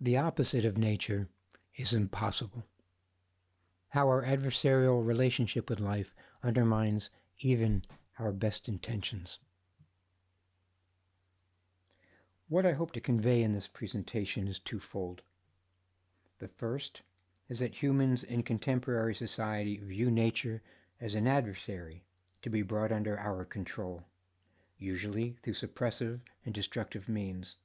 The opposite of nature is impossible. How our adversarial relationship with life undermines even our best intentions. What I hope to convey in this presentation is twofold. The first is that humans in contemporary society view nature as an adversary to be brought under our control, usually through suppressive and destructive means.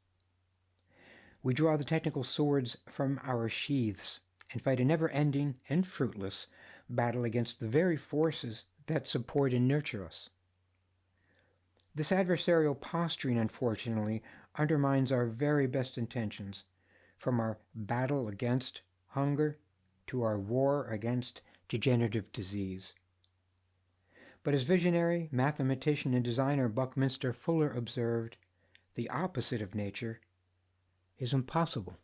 We draw the technical swords from our sheaths and fight a never-ending and fruitless battle against the very forces that support and nurture us. This adversarial posturing, unfortunately, undermines our very best intentions, from our battle against hunger to our war against degenerative disease. But as visionary mathematician and designer Buckminster Fuller observed, the opposite of nature is impossible.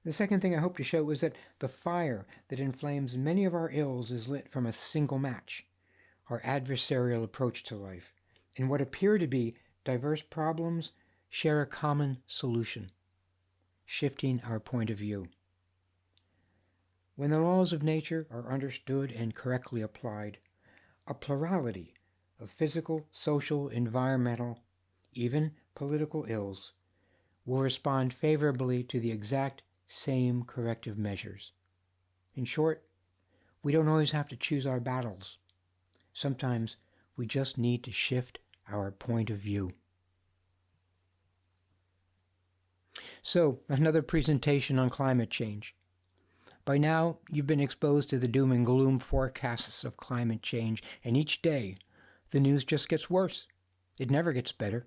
The second thing I hope to show is that the fire that inflames many of our ills is lit from a single match, our adversarial approach to life, and what appear to be diverse problems share a common solution, shifting our point of view. When the laws of nature are understood and correctly applied, a plurality of physical, social, environmental, even political ills will respond favorably to the exact same corrective measures. In short, we don't always have to choose our battles. Sometimes we just need to shift our point of view. So, another presentation on climate change. By now, you've been exposed to the doom and gloom forecasts of climate change, and each day, the news just gets worse. It never gets better.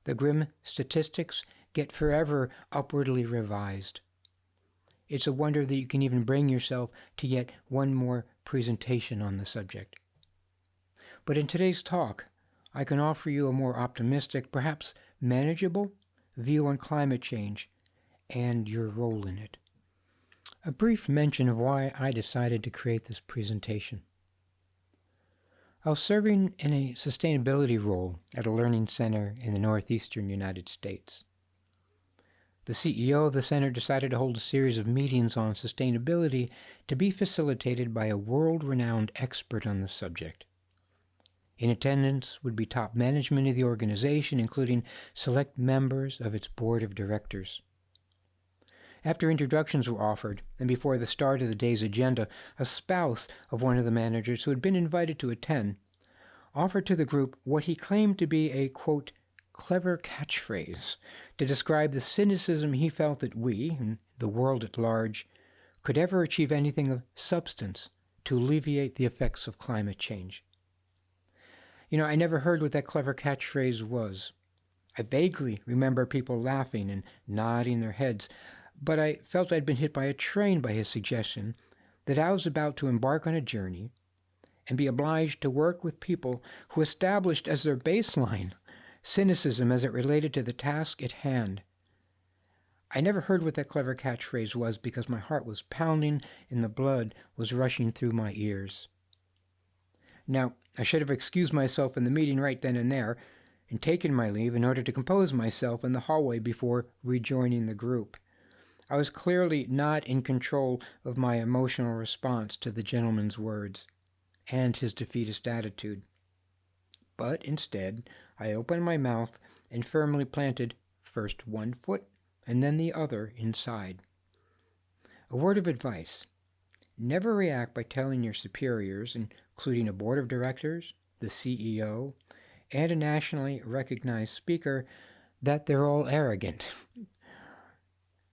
The grim statistics get forever upwardly revised. It's a wonder that you can even bring yourself to yet one more presentation on the subject. But in today's talk, I can offer you a more optimistic, perhaps manageable, view on climate change and your role in it. A brief mention of why I decided to create this presentation. I was serving in a sustainability role at a learning center in the northeastern United States. The CEO of the center decided to hold a series of meetings on sustainability to be facilitated by a world-renowned expert on the subject. In attendance would be top management of the organization, including select members of its board of directors. After introductions were offered, and before the start of the day's agenda, a spouse of one of the managers who had been invited to attend offered to the group what he claimed to be a, quote, clever catchphrase to describe the cynicism he felt that we, and the world at large, could ever achieve anything of substance to alleviate the effects of climate change. I never heard what that clever catchphrase was. I vaguely remember people laughing and nodding their heads, but I felt I'd been hit by a train by his suggestion that I was about to embark on a journey and be obliged to work with people who established as their baseline cynicism as it related to the task at hand. I never heard what that clever catchphrase was because my heart was pounding and the blood was rushing through my ears. Now, I should have excused myself in the meeting right then and there and taken my leave in order to compose myself in the hallway before rejoining the group. I was clearly not in control of my emotional response to the gentleman's words and his defeatist attitude. But instead, I opened my mouth and firmly planted first one foot and then the other inside. A word of advice: never react by telling your superiors, including a board of directors, the CEO, and a nationally recognized speaker, that they're all arrogant.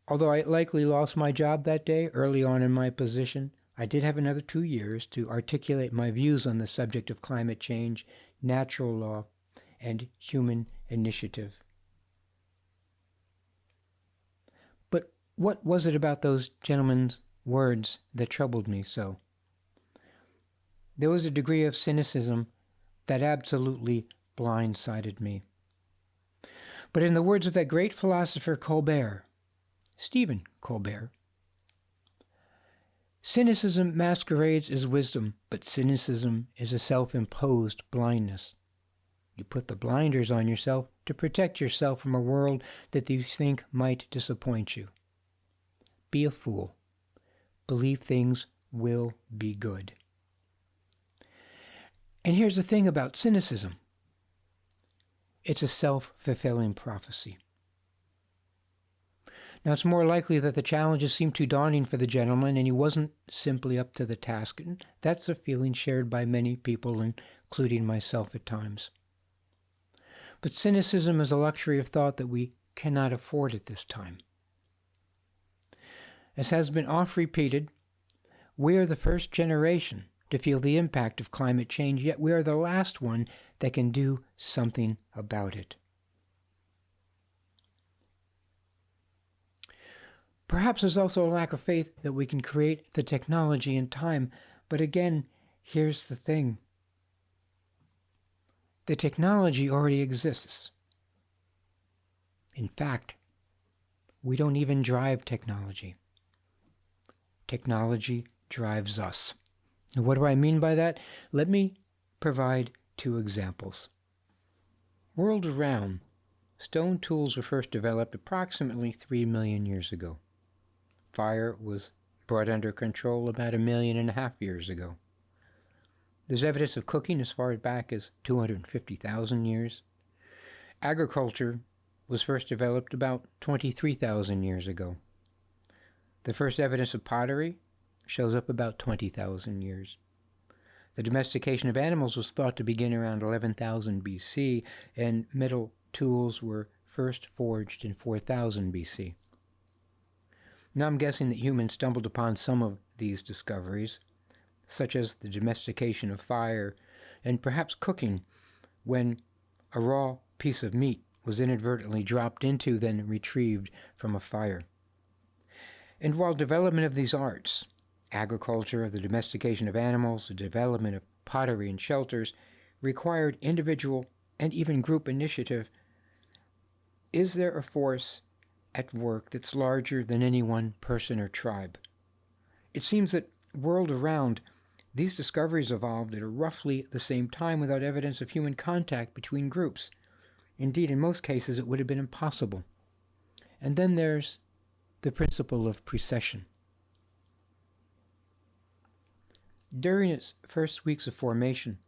Although I likely lost my job that day early on in my position, I did have another 2 years to articulate my views on the subject of climate change, natural law, and human initiative. But what was it about those gentlemen's words that troubled me so? There was a degree of cynicism that absolutely blindsided me. But in the words of that great philosopher Colbert, Stephen Colbert, cynicism masquerades as wisdom, but cynicism is a self-imposed blindness. You put the blinders on yourself to protect yourself from a world that you think might disappoint you. Be a fool. Believe things will be good. And here's the thing about cynicism. It's a self-fulfilling prophecy. Now, it's more likely that the challenges seemed too daunting for the gentleman and he wasn't simply up to the task. And that's a feeling shared by many people, including myself at times. But cynicism is a luxury of thought that we cannot afford at this time. As has been oft repeated, we are the first generation to feel the impact of climate change, yet we are the last one that can do something about it. Perhaps there's also a lack of faith that we can create the technology in time, but again, here's the thing. The technology already exists. In fact, we don't even drive technology. Technology drives us. And what do I mean by that? Let me provide two examples. World around, stone tools were first developed approximately 3 million years ago. Fire was brought under control about 1.5 million years ago. There's evidence of cooking as far back as 250,000 years. Agriculture was first developed about 23,000 years ago. The first evidence of pottery shows up about 20,000 years. The domestication of animals was thought to begin around 11,000 BC, and metal tools were first forged in 4,000 BC. Now I'm guessing that humans stumbled upon some of these discoveries, such as the domestication of fire and perhaps cooking, when a raw piece of meat was inadvertently dropped into, then retrieved from a fire. And while development of these arts, agriculture, the domestication of animals, the development of pottery and shelters, required individual and even group initiative, is there a force at work that's larger than any one person or tribe? It seems that world around, these discoveries evolved at roughly the same time without evidence of human contact between groups. Indeed, in most cases, it would have been impossible. And then there's the principle of precession. During its first weeks of formation,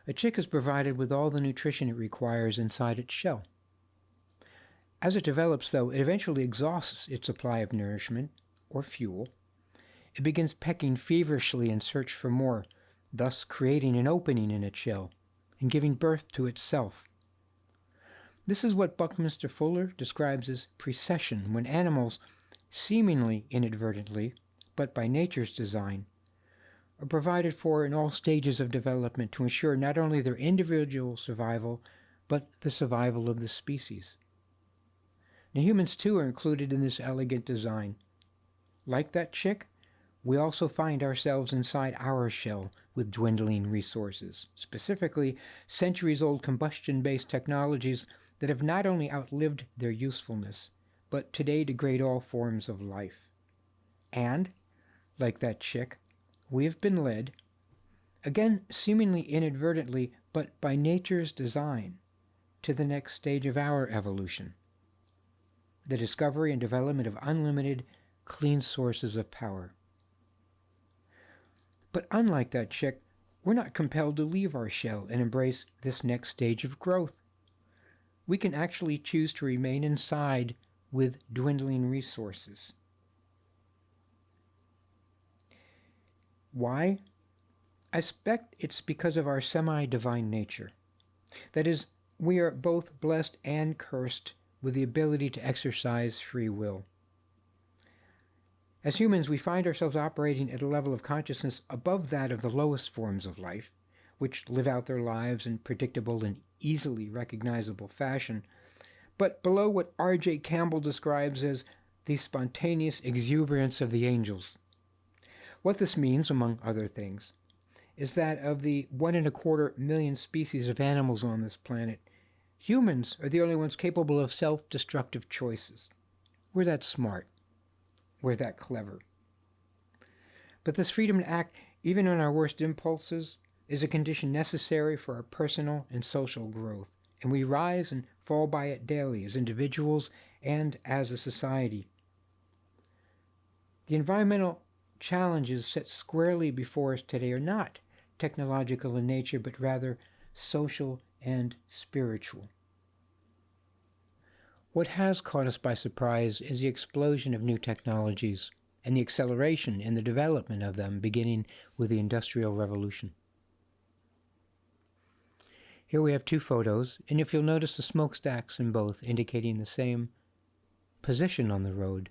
a chick is provided with all the nutrition it requires inside its shell. As it develops, though, it eventually exhausts its supply of nourishment, or fuel. It begins pecking feverishly in search for more, thus creating an opening in its shell and giving birth to itself. This is what Buckminster Fuller describes as precession, when animals, seemingly inadvertently, but by nature's design, are provided for in all stages of development to ensure not only their individual survival, but the survival of the species. Now, humans, too, are included in this elegant design. Like that chick, we also find ourselves inside our shell with dwindling resources, specifically centuries-old combustion-based technologies that have not only outlived their usefulness, but today degrade all forms of life. And, like that chick, we have been led, again seemingly inadvertently, but by nature's design, to the next stage of our evolution, the discovery and development of unlimited, clean sources of power. But unlike that chick, we're not compelled to leave our shell and embrace this next stage of growth. We can actually choose to remain inside with dwindling resources. Why? I suspect it's because of our semi-divine nature. That is, we are both blessed and cursed with the ability to exercise free will. As humans, we find ourselves operating at a level of consciousness above that of the lowest forms of life, which live out their lives in predictable and easily recognizable fashion, but below what R.J. Campbell describes as the spontaneous exuberance of the angels. What this means, among other things, is that of the 1.25 million species of animals on this planet, humans are the only ones capable of self-destructive choices. We're that smart. We're that clever. But this freedom to act, even on our worst impulses, is a condition necessary for our personal and social growth, and we rise and fall by it daily as individuals and as a society. The environmental challenges set squarely before us today are not technological in nature, but rather social and spiritual. What has caught us by surprise is the explosion of new technologies and the acceleration in the development of them, beginning with the Industrial Revolution. Here we have two photos, and if you'll notice the smokestacks in both indicating the same position on the road,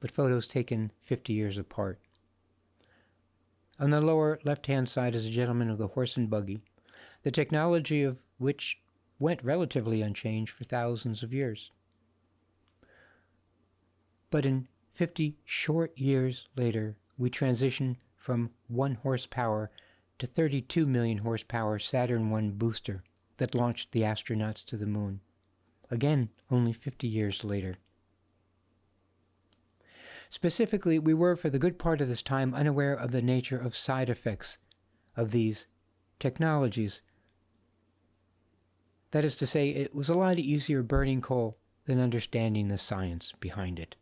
but photos taken 50 years apart. On the lower left-hand side is a gentleman with a horse and buggy, the technology of which went relatively unchanged for thousands of years. But in 50 short years later, we transition from 1 horsepower to 32 million horsepower Saturn I booster that launched the astronauts to the moon. Again, only 50 years later. Specifically, we were for the good part of this time unaware of the nature of side effects of these technologies. That is to say, it was a lot easier burning coal than understanding the science behind it.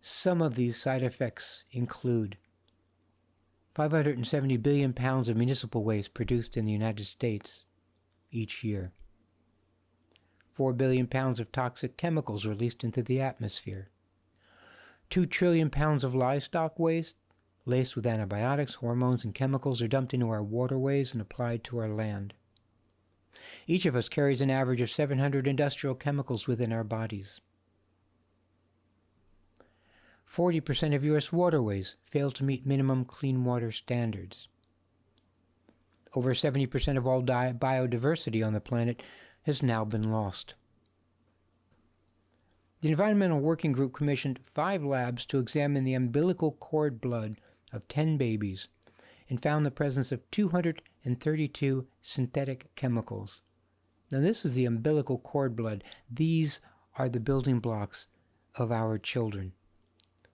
Some of these side effects include 570 billion pounds of municipal waste produced in the United States each year. 4 billion pounds of toxic chemicals released into the atmosphere. 2 trillion pounds of livestock waste, laced with antibiotics, hormones, and chemicals, are dumped into our waterways and applied to our land. Each of us carries an average of 700 industrial chemicals within our bodies. 40% of U.S. waterways fail to meet minimum clean water standards. Over 70% of all biodiversity on the planet has now been lost. The Environmental Working Group commissioned 5 labs to examine the umbilical cord blood of 10 babies and found the presence of 232 synthetic chemicals. Now, this is the umbilical cord blood. These are the building blocks of our children.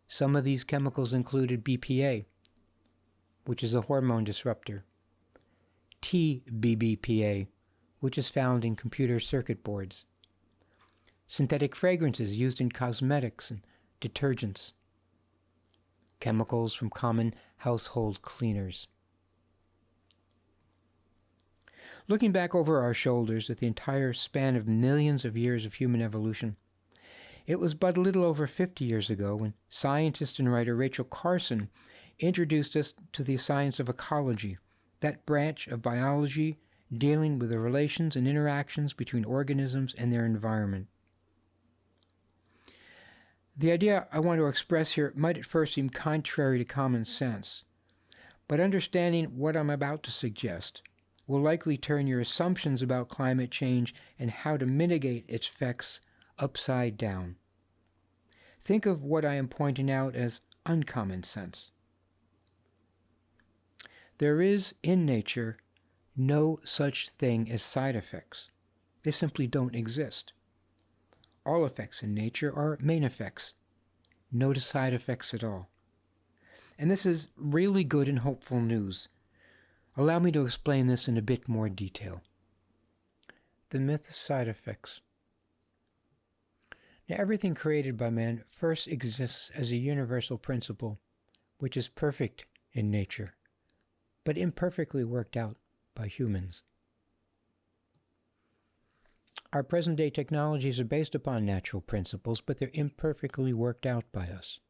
Some of these chemicals included BPA, which is a hormone disruptor, TBBPA, which is found in computer circuit boards, synthetic fragrances used in cosmetics and detergents, chemicals from common household cleaners. Looking back over our shoulders at the entire span of millions of years of human evolution, it was but a little over 50 years ago when scientist and writer Rachel Carson introduced us to the science of ecology, that branch of biology dealing with the relations and interactions between organisms and their environment. The idea I want to express here might at first seem contrary to common sense, but understanding what I'm about to suggest will likely turn your assumptions about climate change and how to mitigate its effects upside down. Think of what I am pointing out as uncommon sense. There is, in nature, no such thing as side effects. They simply don't exist. All effects in nature are main effects. No side effects at all. And this is really good and hopeful news. Allow me to explain this in a bit more detail. The myth of side effects. Now, everything created by man first exists as a universal principle, which is perfect in nature, but imperfectly worked out by humans. Our present-day technologies are based upon natural principles, but they're imperfectly worked out by us,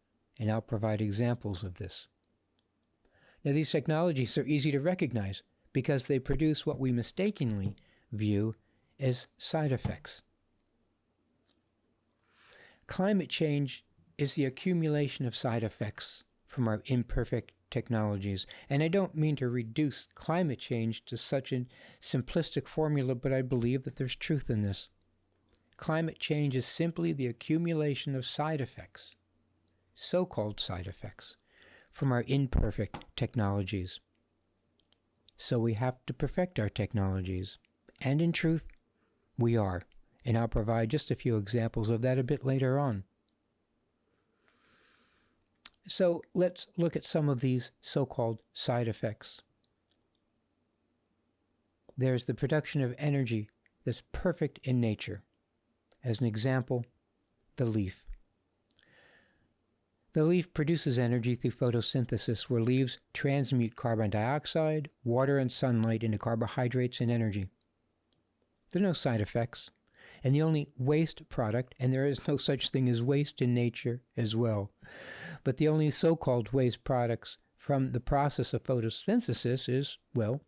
and I'll provide examples of this. Now, these technologies are easy to recognize because they produce what we mistakenly view as side effects. Climate change is the accumulation of side effects from our imperfect technologies. And I don't mean to reduce climate change to such a simplistic formula, but I believe that there's truth in this. Climate change is simply the accumulation of side effects, so-called side effects, from our imperfect technologies. So we have to perfect our technologies. And in truth, we are. And I'll provide just a few examples of that a bit later on. So let's look at some of these so-called side effects. There's the production of energy that's perfect in nature. As an example, the leaf. The leaf produces energy through photosynthesis, where leaves transmute carbon dioxide, water, and sunlight into carbohydrates and energy. There are no side effects, and the only waste product, and there is no such thing as waste in nature as well, but the only so-called waste products from the process of photosynthesis is, well,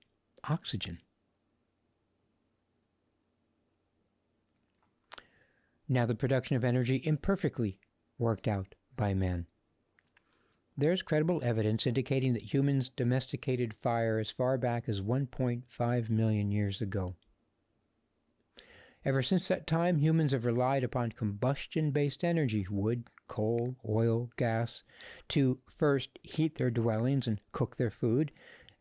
oxygen. Now the production of energy imperfectly worked out by man. There is credible evidence indicating that humans domesticated fire as far back as 1.5 million years ago. Ever since that time, humans have relied upon combustion-based energy, wood, coal, oil, gas, to first heat their dwellings and cook their food,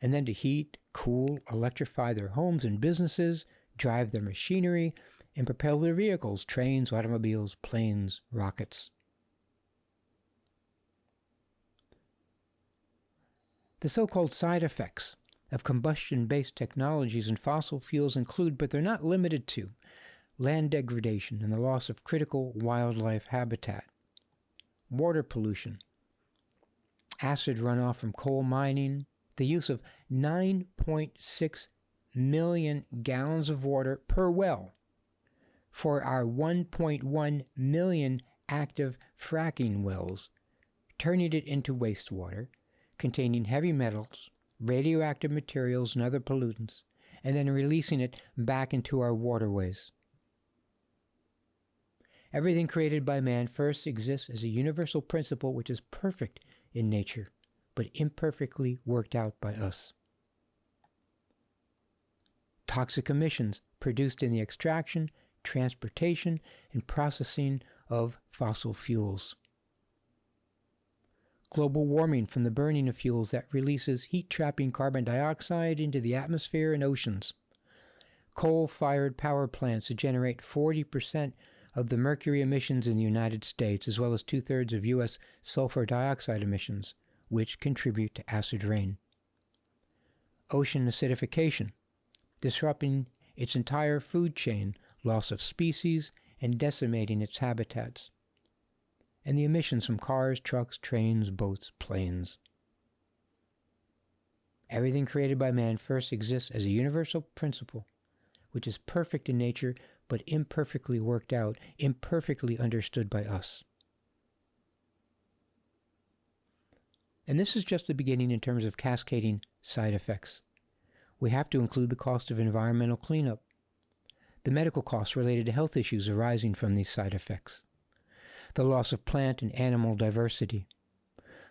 and then to heat, cool, electrify their homes and businesses, drive their machinery, and propel their vehicles, trains, automobiles, planes, rockets. The so-called side effects of combustion-based technologies and fossil fuels include, but they're not limited to, land degradation and the loss of critical wildlife habitat, water pollution, acid runoff from coal mining, the use of 9.6 million gallons of water per well for our 1.1 million active fracking wells, turning it into wastewater containing heavy metals, radioactive materials, and other pollutants, and then releasing it back into our waterways. Everything created by man first exists as a universal principle which is perfect in nature, but imperfectly worked out by us. Toxic emissions produced in the extraction, transportation, and processing of fossil fuels. Global warming from the burning of fuels that releases heat-trapping carbon dioxide into the atmosphere and oceans. Coal-fired power plants that generate 40% of the mercury emissions in the United States, as well as 2/3 of U.S. sulfur dioxide emissions, which contribute to acid rain. Ocean acidification, disrupting its entire food chain, loss of species, and decimating its habitats. And the emissions from cars, trucks, trains, boats, planes. Everything created by man first exists as a universal principle, which is perfect in nature, but imperfectly worked out, imperfectly understood by us. And this is just the beginning in terms of cascading side effects. We have to include the cost of environmental cleanup, the medical costs related to health issues arising from these side effects, the loss of plant and animal diversity,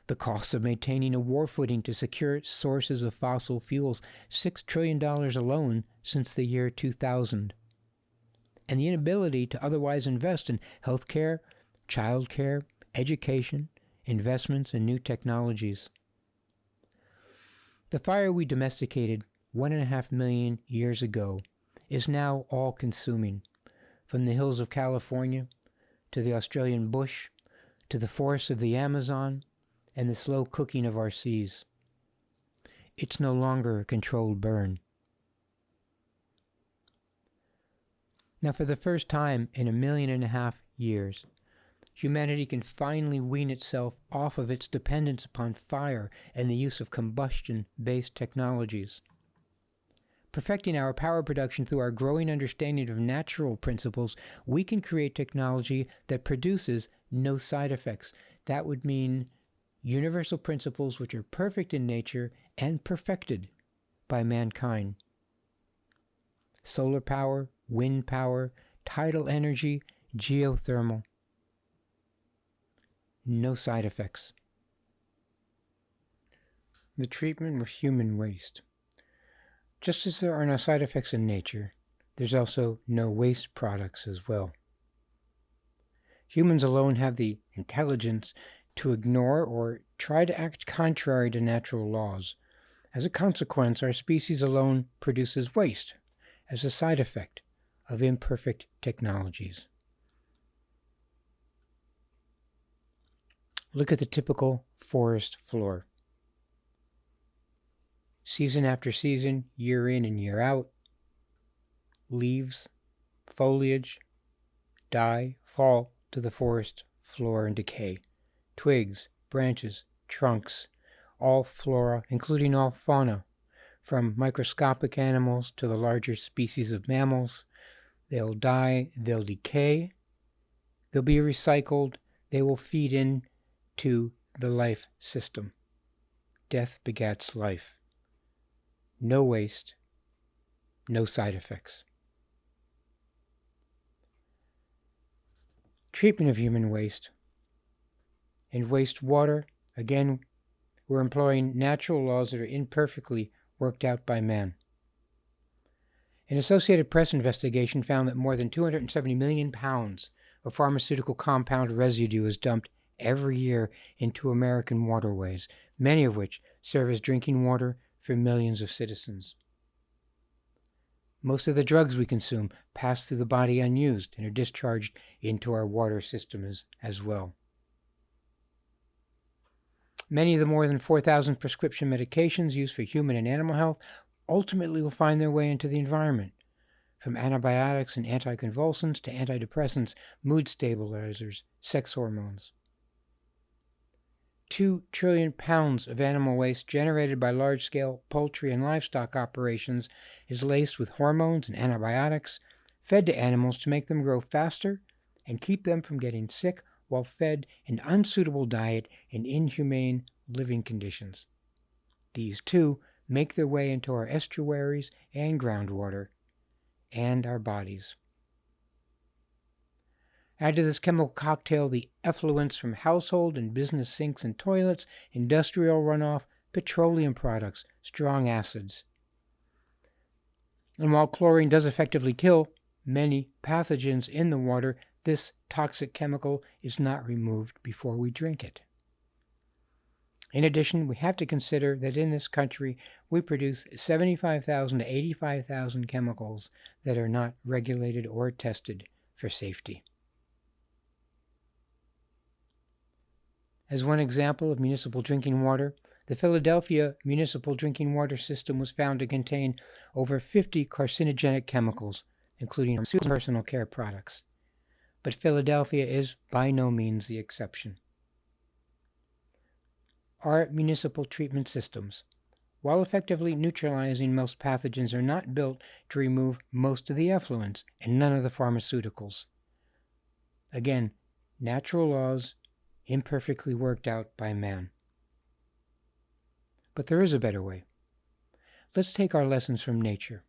the costs of maintaining a war footing to secure sources of fossil fuels, $6 trillion alone since the year 2000, and the inability to otherwise invest in health care, child care, education, investments, and new technologies. The fire we domesticated 1.5 million years ago is now all-consuming, from the hills of California to the Australian bush, to the forests of the Amazon, and the slow cooking of our seas. It's no longer a controlled burn. Now, for the first time in 1.5 million years, humanity can finally wean itself off of its dependence upon fire and the use of combustion-based technologies. Perfecting our power production through our growing understanding of natural principles, we can create technology that produces no side effects. That would mean universal principles which are perfect in nature and perfected by mankind. Solar power, wind power, tidal energy, geothermal. No side effects. The treatment of human waste. Just as there are no side effects in nature, there's also no waste products as well. Humans alone have the intelligence to ignore or try to act contrary to natural laws. As a consequence, our species alone produces waste as a side effect of imperfect technologies. Look at the typical forest floor. Season after season, year in and year out, leaves, Foliage die, fall to the forest floor and decay. Twigs, branches, trunks, all flora, including all fauna, from microscopic animals to the larger species of mammals. They'll die, they'll decay, they'll be recycled, they will feed into the life system. Death begets life. No waste, no side effects. Treatment of human waste. In wastewater, again, we're employing natural laws that are imperfectly worked out by man. An Associated Press investigation found that more than 270 million pounds of pharmaceutical compound residue is dumped every year into American waterways, many of which serve as drinking water for millions of citizens. Most of the drugs we consume pass through the body unused and are discharged into our water system as well. Many of the more than 4,000 prescription medications used for human and animal health ultimately will find their way into the environment, from antibiotics and anticonvulsants to antidepressants, mood stabilizers, sex hormones. 2 trillion pounds of animal waste generated by large-scale poultry and livestock operations is laced with hormones and antibiotics, fed to animals to make them grow faster and keep them from getting sick while fed an unsuitable diet and inhumane living conditions. These, too, make their way into our estuaries and groundwater, and our bodies. Add to this chemical cocktail the effluents from household and business sinks and toilets, industrial runoff, petroleum products, strong acids. And while chlorine does effectively kill many pathogens in the water, this toxic chemical is not removed before we drink it. In addition, we have to consider that in this country we produce 75,000 to 85,000 chemicals that are not regulated or tested for safety. As one example of municipal drinking water, the Philadelphia municipal drinking water system was found to contain over 50 carcinogenic chemicals, including personal care products. But Philadelphia is by no means the exception. Our municipal treatment systems, while effectively neutralizing most pathogens, are not built to remove most of the effluents and none of the pharmaceuticals. Again, natural laws imperfectly worked out by man. But there is a better way. Let's take our lessons from nature.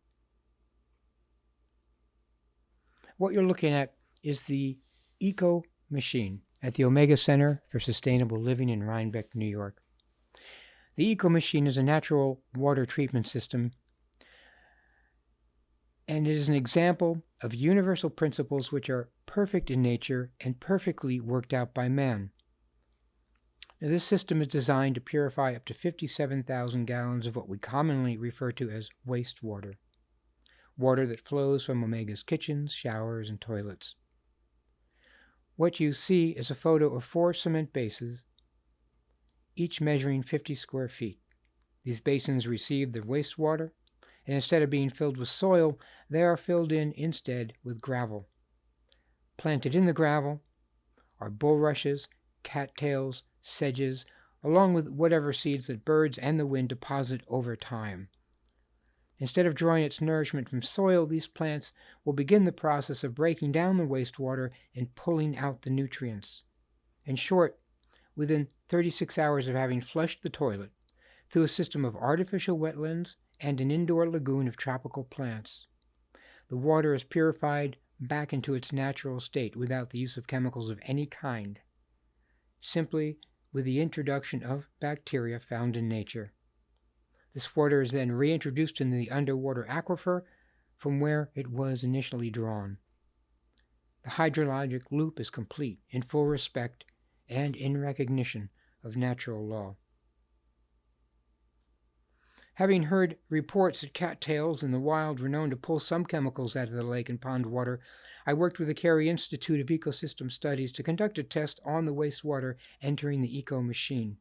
What you're looking at is the Eco Machine at the Omega Center for Sustainable Living in Rhinebeck, New York. The Eco Machine is a natural water treatment system, and it is an example of universal principles which are perfect in nature and perfectly worked out by man. Now, this system is designed to purify up to 57,000 gallons of what we commonly refer to as wastewater, water that flows from Omega's kitchens, showers, and toilets. What you see is a photo of 4 cement bases, each measuring 50 square feet. These basins receive the wastewater, and instead of being filled with soil, they are filled in instead with gravel. Planted in the gravel are bulrushes, cattails, sedges, along with whatever seeds that birds and the wind deposit over time. Instead of drawing its nourishment from soil, these plants will begin the process of breaking down the wastewater and pulling out the nutrients. In short, within 36 hours of having flushed the toilet, through a system of artificial wetlands and an indoor lagoon of tropical plants, the water is purified back into its natural state without the use of chemicals of any kind, simply with the introduction of bacteria found in nature. This water is then reintroduced into the underwater aquifer from where it was initially drawn. The hydrologic loop is complete, in full respect and in recognition of natural law. Having heard reports that cattails in the wild were known to pull some chemicals out of the lake and pond water, I worked with the Carey Institute of Ecosystem Studies to conduct a test on the wastewater entering the Eco Machine.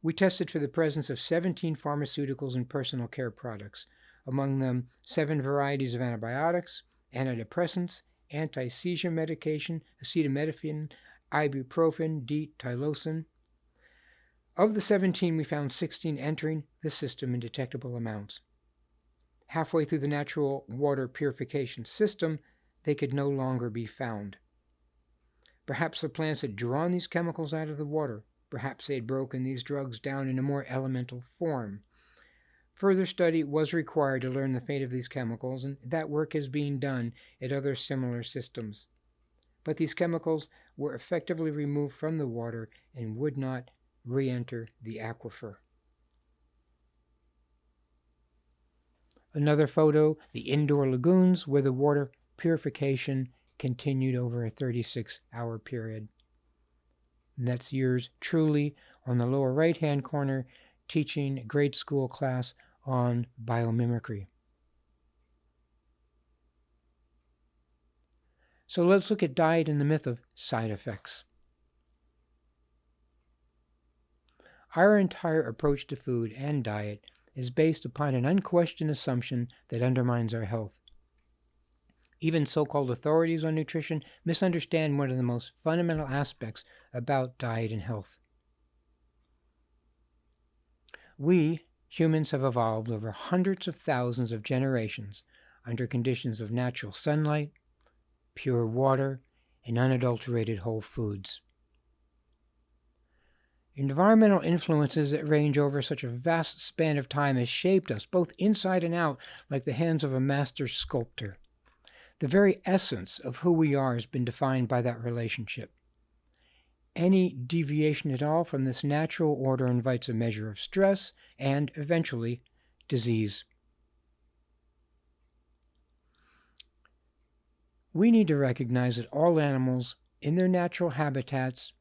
We tested for the presence of 17 pharmaceuticals and personal care products, among them 7 varieties of antibiotics, antidepressants, anti-seizure medication, acetaminophen, ibuprofen, D-tylosin. Of the 17, we found 16 entering the system in detectable amounts. Halfway through the natural water purification system, they could no longer be found. Perhaps the plants had drawn these chemicals out of the water. Perhaps they had broken these drugs down in a more elemental form. Further study was required to learn the fate of these chemicals, and that work is being done at other similar systems. But these chemicals were effectively removed from the water and would not re-enter the aquifer. Another photo, the indoor lagoons, where the water purification continued over a 36-hour period. And that's yours truly on the lower right-hand corner, teaching a grade school class on biomimicry. So let's look at diet and the myth of side effects. Our entire approach to food and diet is based upon an unquestioned assumption that undermines our health. Even so-called authorities on nutrition misunderstand one of the most fundamental aspects about diet and health. We, humans, have evolved over hundreds of thousands of generations under conditions of natural sunlight, pure water, and unadulterated whole foods. Environmental influences that range over such a vast span of time has shaped us, both inside and out, like the hands of a master sculptor. The very essence of who we are has been defined by that relationship. Any deviation at all from this natural order invites a measure of stress and, eventually, disease. We need to recognize that all animals, in their natural habitats,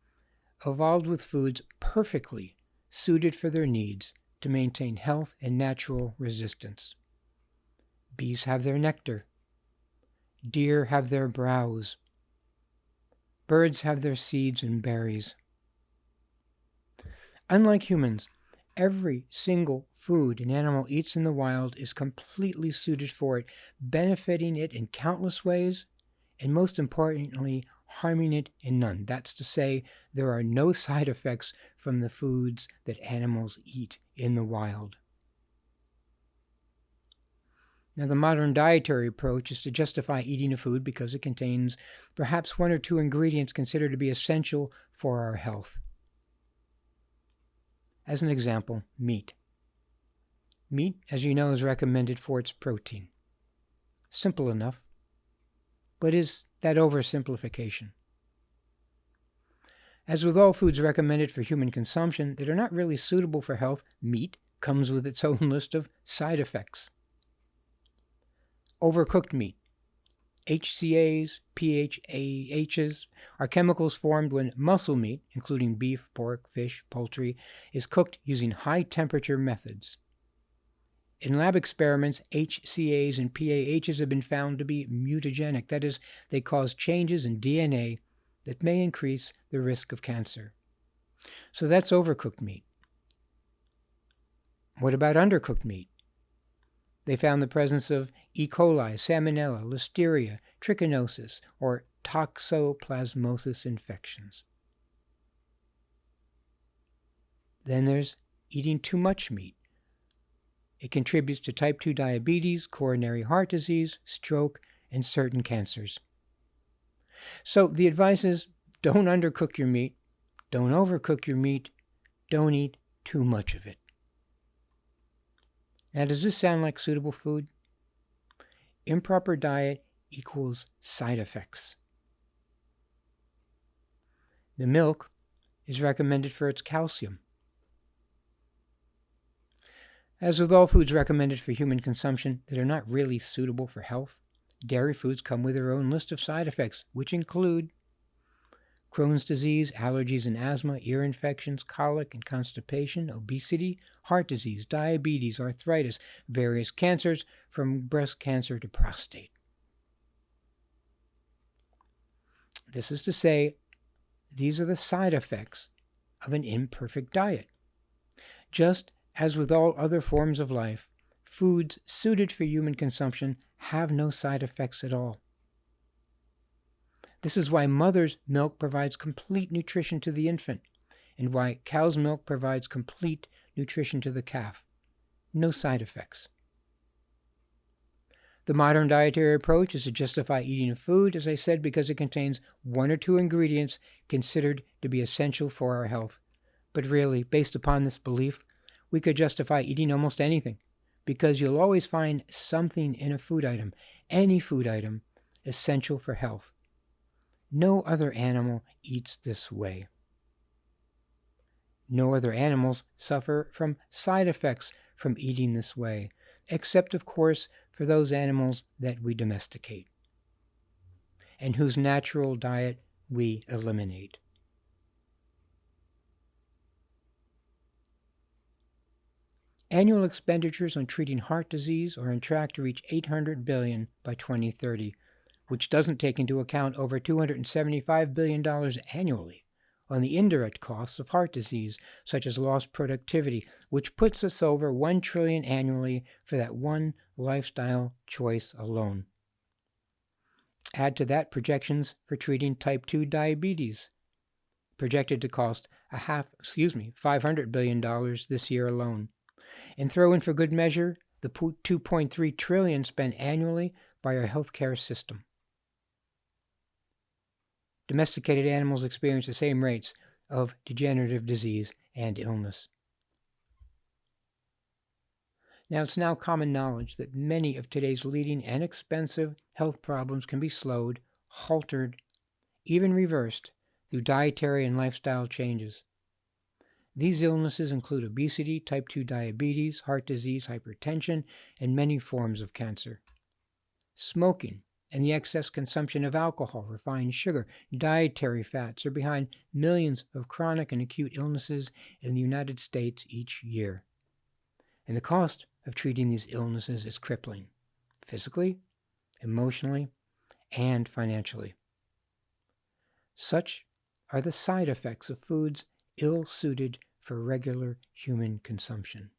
evolved with foods perfectly suited for their needs to maintain health and natural resistance. Bees have their nectar. Deer have their browse. Birds have their seeds and berries. Unlike humans, every single food an animal eats in the wild is completely suited for it, benefiting it in countless ways, and most importantly, harming it in none. That's to say, there are no side effects from the foods that animals eat in the wild. Now, the modern dietary approach is to justify eating a food because it contains perhaps one or two ingredients considered to be essential for our health. As an example, meat. Meat, as you know, is recommended for its protein. Simple enough, but is that oversimplification? As with all foods recommended for human consumption that are not really suitable for health, meat comes with its own list of side effects. Overcooked meat. HCAs, PHAHs are chemicals formed when muscle meat, including beef, pork, fish, poultry, is cooked using high-temperature methods. In lab experiments, HCAs and PAHs have been found to be mutagenic. That is, they cause changes in DNA that may increase the risk of cancer. So that's overcooked meat. What about undercooked meat? They found the presence of E. coli, salmonella, listeria, trichinosis, or toxoplasmosis infections. Then there's eating too much meat. It contributes to type 2 diabetes, coronary heart disease, stroke, and certain cancers. So the advice is, don't undercook your meat, don't overcook your meat, don't eat too much of it. Now, does this sound like suitable food? Improper diet equals side effects. The milk is recommended for its calcium. As with all foods recommended for human consumption that are not really suitable for health, dairy foods come with their own list of side effects, which include Crohn's disease, allergies and asthma, ear infections, colic and constipation, obesity, heart disease, diabetes, arthritis, various cancers from breast cancer to prostate. This is to say, these are the side effects of an imperfect diet. Just as with all other forms of life, foods suited for human consumption have no side effects at all. This is why mother's milk provides complete nutrition to the infant, and why cow's milk provides complete nutrition to the calf. No side effects. The modern dietary approach is to justify eating a food, as I said, because it contains one or two ingredients considered to be essential for our health. But really, based upon this belief, we could justify eating almost anything, because you'll always find something in a food item, any food item, essential for health. No other animal eats this way. No other animals suffer from side effects from eating this way, except, of course, for those animals that we domesticate, and whose natural diet we eliminate. Annual expenditures on treating heart disease are on track to reach $800 billion by 2030, which doesn't take into account over $275 billion annually on the indirect costs of heart disease, such as lost productivity, which puts us over $1 trillion annually for that one lifestyle choice alone. Add to that projections for treating type 2 diabetes, projected to cost $500 billion this year alone. And throw in for good measure the $2.3 trillion spent annually by our healthcare system. Domesticated animals experience the same rates of degenerative disease and illness. Now, it's now common knowledge that many of today's leading and expensive health problems can be slowed, halted, even reversed through dietary and lifestyle changes. These illnesses include obesity, type 2 diabetes, heart disease, hypertension, and many forms of cancer. Smoking and the excess consumption of alcohol, refined sugar, dietary fats are behind millions of chronic and acute illnesses in the United States each year. And the cost of treating these illnesses is crippling, physically, emotionally, and financially. Such are the side effects of foods ill-suited for regular human consumption.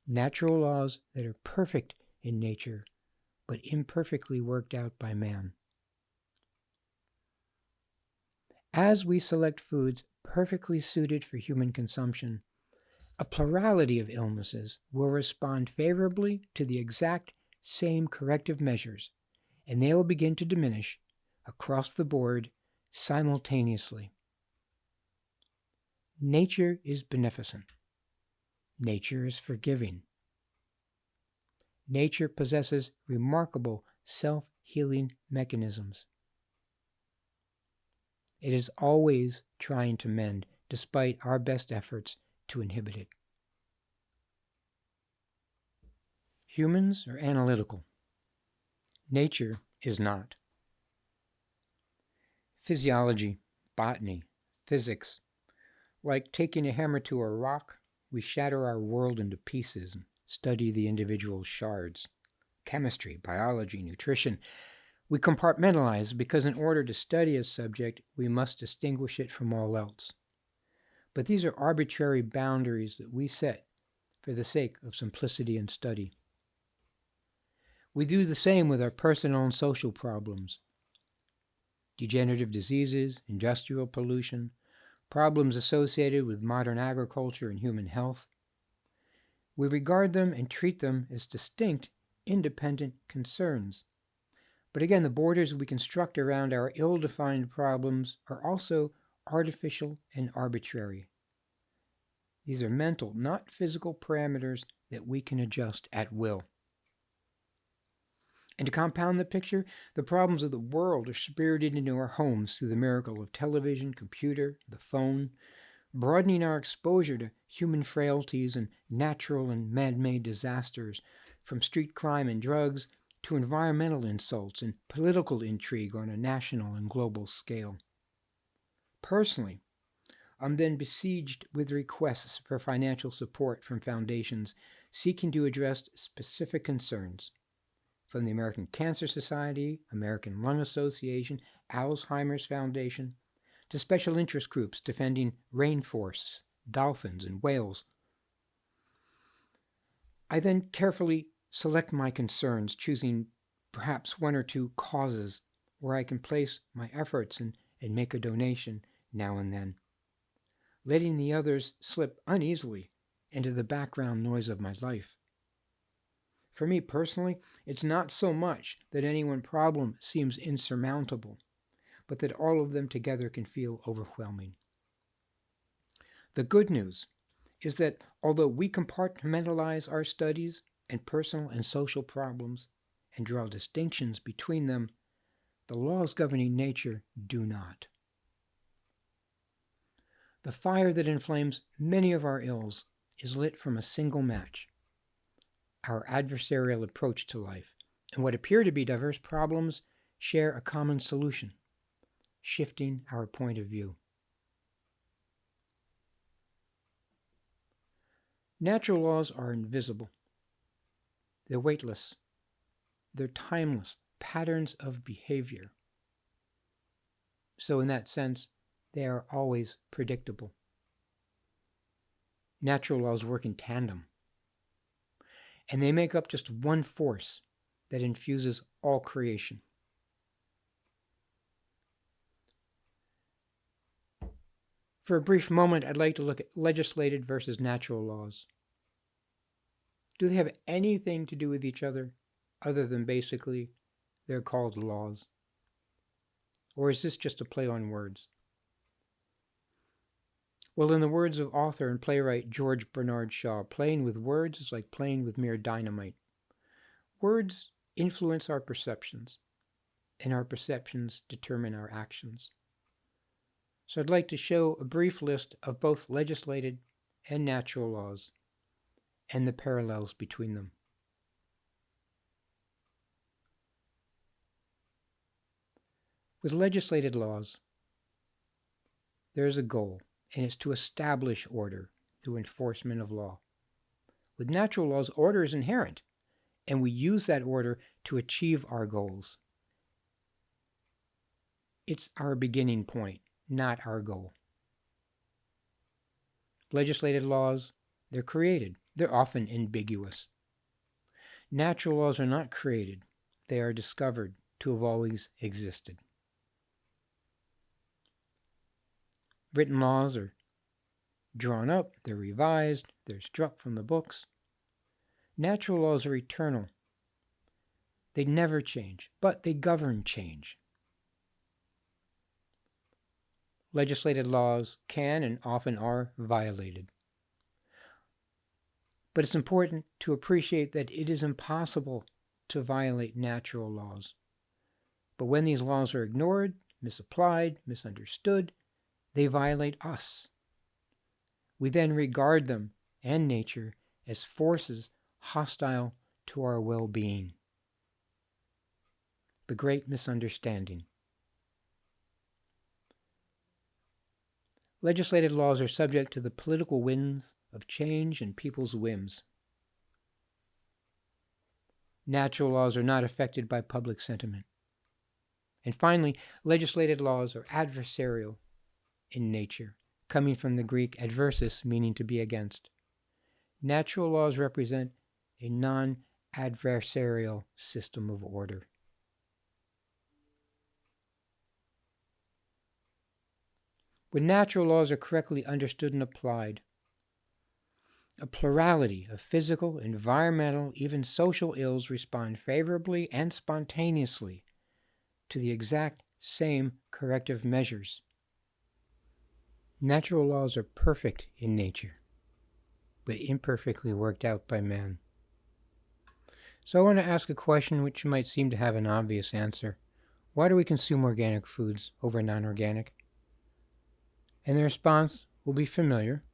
Natural laws that are perfect in nature, but imperfectly worked out by man. As we select foods perfectly suited for human consumption, a plurality of illnesses will respond favorably to the exact same corrective measures, and they will begin to diminish across the board simultaneously. Nature is beneficent. Nature is forgiving. Nature possesses remarkable self-healing mechanisms. It is always trying to mend, despite our best efforts to inhibit it. Humans are analytical. Nature is not. Physiology, botany, physics. Like taking a hammer to a rock, we shatter our world into pieces and study the individual shards. Chemistry, biology, nutrition. We compartmentalize because in order to study a subject, we must distinguish it from all else. But these are arbitrary boundaries that we set for the sake of simplicity in study. We do the same with our personal and social problems. Degenerative diseases, industrial pollution, problems associated with modern agriculture and human health. We regard them and treat them as distinct, independent concerns. But again, the borders we construct around our ill-defined problems are also artificial and arbitrary. These are mental, not physical parameters that we can adjust at will. And to compound the picture, the problems of the world are spirited into our homes through the miracle of television, computer, the phone, broadening our exposure to human frailties and natural and man-made disasters, from street crime and drugs to environmental insults and political intrigue on a national and global scale. Personally, I'm then besieged with requests for financial support from foundations seeking to address specific concerns, from the American Cancer Society, American Lung Association, Alzheimer's Foundation, to special interest groups defending rainforests, dolphins, and whales. I then carefully select my concerns, choosing perhaps one or two causes where I can place my efforts and make a donation now and then, letting the others slip uneasily into the background noise of my life. For me personally, it's not so much that any one problem seems insurmountable, but that all of them together can feel overwhelming. The good news is that although we compartmentalize our studies and personal and social problems and draw distinctions between them, the laws governing nature do not. The fire that inflames many of our ills is lit from a single match: our adversarial approach to life, and what appear to be diverse problems share a common solution: shifting our point of view. Natural laws are invisible. They're weightless. They're timeless patterns of behavior. So in that sense, they are always predictable. Natural laws work in tandem, and they make up just one force that infuses all creation. For a brief moment, I'd like to look at legislated versus natural laws. Do they have anything to do with each other than basically they're called laws? Or is this just a play on words? Well, in the words of author and playwright George Bernard Shaw, playing with words is like playing with mere dynamite. Words influence our perceptions, and our perceptions determine our actions. So I'd like to show a brief list of both legislated and natural laws and the parallels between them. With legislated laws, there is a goal, and it's to establish order through enforcement of law. With natural laws, order is inherent, and we use that order to achieve our goals. It's our beginning point, not our goal. Legislated laws, they're created. They're often ambiguous. Natural laws are not created. They are discovered to have always existed. Written laws are drawn up, they're revised, they're struck from the books. Natural laws are eternal. They never change, but they govern change. Legislated laws can and often are violated. But it's important to appreciate that it is impossible to violate natural laws. But when these laws are ignored, misapplied, misunderstood, they violate us. We then regard them and nature as forces hostile to our well-being. The great misunderstanding. Legislated laws are subject to the political winds of change and people's whims. Natural laws are not affected by public sentiment. And finally, legislated laws are adversarial in nature, coming from the Greek adversus, meaning to be against. Natural laws represent a non-adversarial system of order. When natural laws are correctly understood and applied, a plurality of physical, environmental, even social ills respond favorably and spontaneously to the exact same corrective measures. Natural laws are perfect in nature, but imperfectly worked out by man. So I want to ask a question which might seem to have an obvious answer. Why do we consume organic foods over non-organic? And the response will be familiar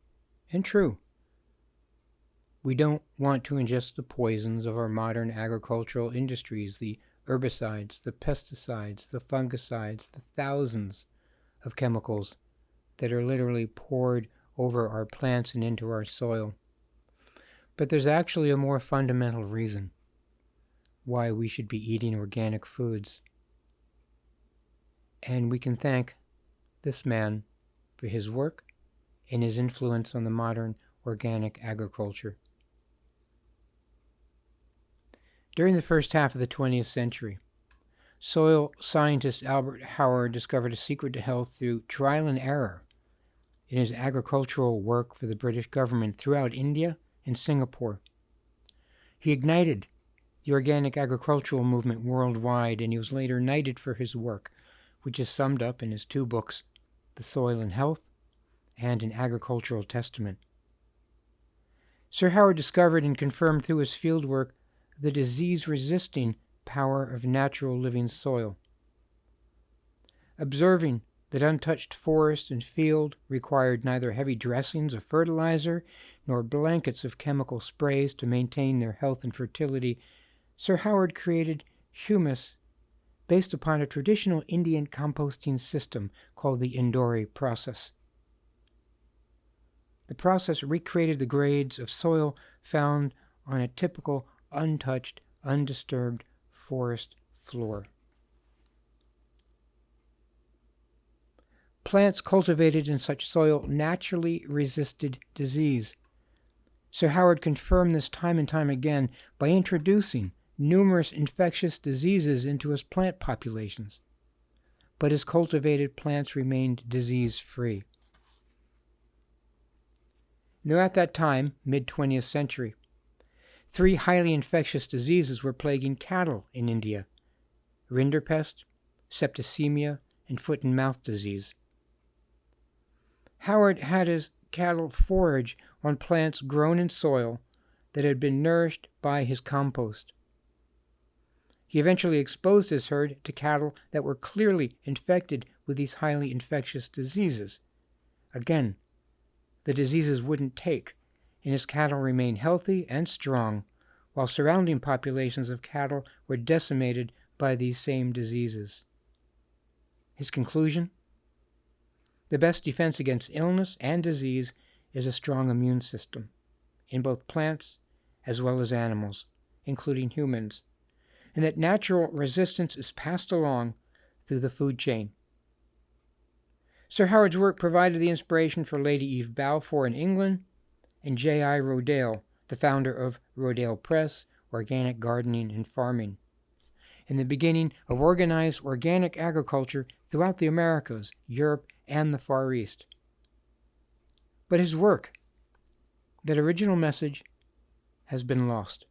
and true. We don't want to ingest the poisons of our modern agricultural industries, the herbicides, the pesticides, the fungicides, the thousands of chemicals that are literally poured over our plants and into our soil. But there's actually a more fundamental reason why we should be eating organic foods. And we can thank this man for his work and his influence on the modern organic agriculture. During the first half of the 20th century, soil scientist Albert Howard discovered a secret to health through trial and error in his agricultural work for the British government throughout India and Singapore. He ignited the organic agricultural movement worldwide, and he was later knighted for his work, which is summed up in his two books, The Soil and Health and An Agricultural Testament. Sir Howard discovered and confirmed through his fieldwork the disease-resisting power of natural living soil. Observing that untouched forest and field required neither heavy dressings of fertilizer nor blankets of chemical sprays to maintain their health and fertility, Sir Howard created humus based upon a traditional Indian composting system called the Indori process. The process recreated the grades of soil found on a typical untouched, undisturbed forest floor. Plants cultivated in such soil naturally resisted disease. Sir Howard confirmed this time and time again by introducing numerous infectious diseases into his plant populations, but his cultivated plants remained disease-free. Now at that time, mid-20th century, 3 highly infectious diseases were plaguing cattle in India: rinderpest, septicemia, and foot and mouth disease. Howard had his cattle forage on plants grown in soil that had been nourished by his compost. He eventually exposed his herd to cattle that were clearly infected with these highly infectious diseases. Again, the diseases wouldn't take, and his cattle remained healthy and strong, while surrounding populations of cattle were decimated by these same diseases. His conclusion? The best defense against illness and disease is a strong immune system, in both plants as well as animals, including humans, and that natural resistance is passed along through the food chain. Sir Howard's work provided the inspiration for Lady Eve Balfour in England and J.I. Rodale, the founder of Rodale Press, Organic Gardening and Farming, and the beginning of organized organic agriculture throughout the Americas, Europe, and the Far East. But his work, that original message, has been lost.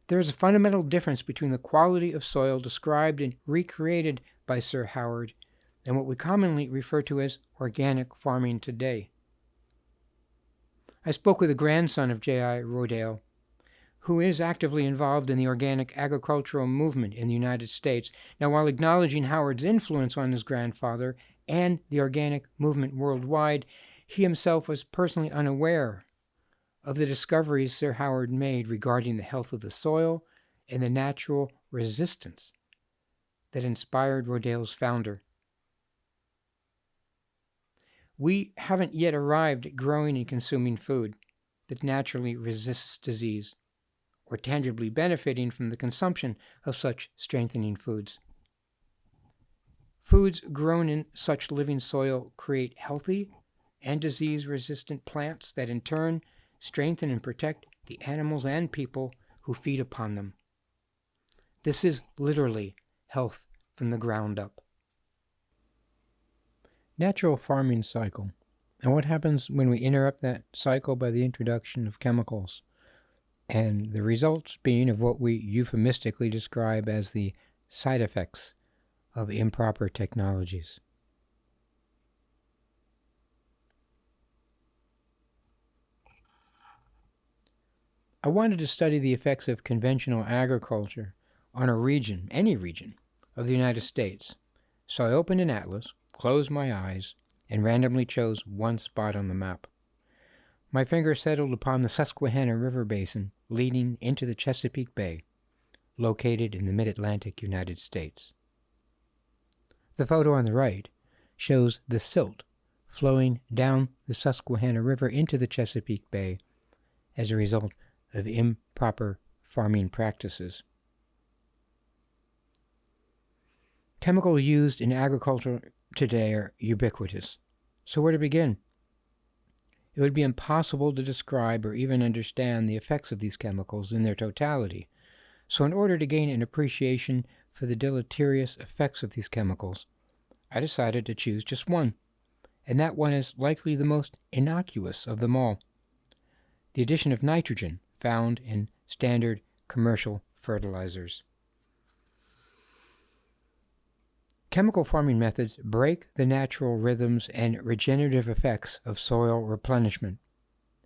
There is a fundamental difference between the quality of soil described and recreated by Sir Howard and what we commonly refer to as organic farming today. I spoke with a grandson of J.I. Rodale, who is actively involved in the organic agricultural movement in the United States. Now, while acknowledging Howard's influence on his grandfather and the organic movement worldwide, he himself was personally unaware of the discoveries Sir Howard made regarding the health of the soil and the natural resistance that inspired Rodale's founder. We haven't yet arrived at growing and consuming food that naturally resists disease, or tangibly benefiting from the consumption of such strengthening foods. Foods grown in such living soil create healthy and disease-resistant plants that in turn strengthen and protect the animals and people who feed upon them. This is literally health from the ground up. Natural farming cycle, and what happens when we interrupt that cycle by the introduction of chemicals, and the results being of what we euphemistically describe as the side effects of improper technologies. I wanted to study the effects of conventional agriculture on a region, any region, of the United States. So I opened an atlas, closed my eyes, and randomly chose one spot on the map. My finger settled upon the Susquehanna River Basin leading into the Chesapeake Bay, located in the mid-Atlantic United States. The photo on the right shows the silt flowing down the Susquehanna River into the Chesapeake Bay as a result of improper farming practices. Chemicals used in agriculture today are ubiquitous. So where to begin? It would be impossible to describe or even understand the effects of these chemicals in their totality, So in order to gain an appreciation for the deleterious effects of these chemicals, I decided to choose just one, and that one is likely the most innocuous of them all: the addition of nitrogen found in standard commercial fertilizers. Chemical farming methods break the natural rhythms and regenerative effects of soil replenishment,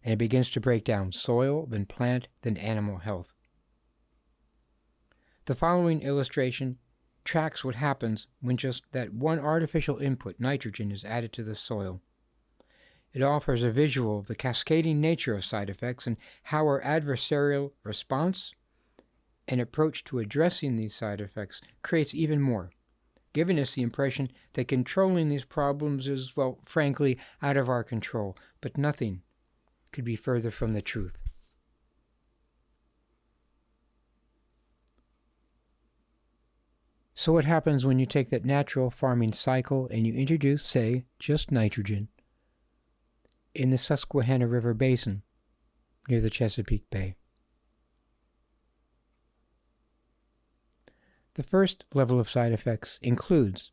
and it begins to break down soil, then plant, then animal health. The following illustration tracks what happens when just that one artificial input, nitrogen, is added to the soil. It offers a visual of the cascading nature of side effects and how our adversarial response and approach to addressing these side effects creates even more, giving us the impression that controlling these problems is, well, frankly, out of our control. But nothing could be further from the truth. So what happens when you take that natural farming cycle and you introduce, say, just nitrogen in the Susquehanna River Basin near the Chesapeake Bay? The first level of side effects includes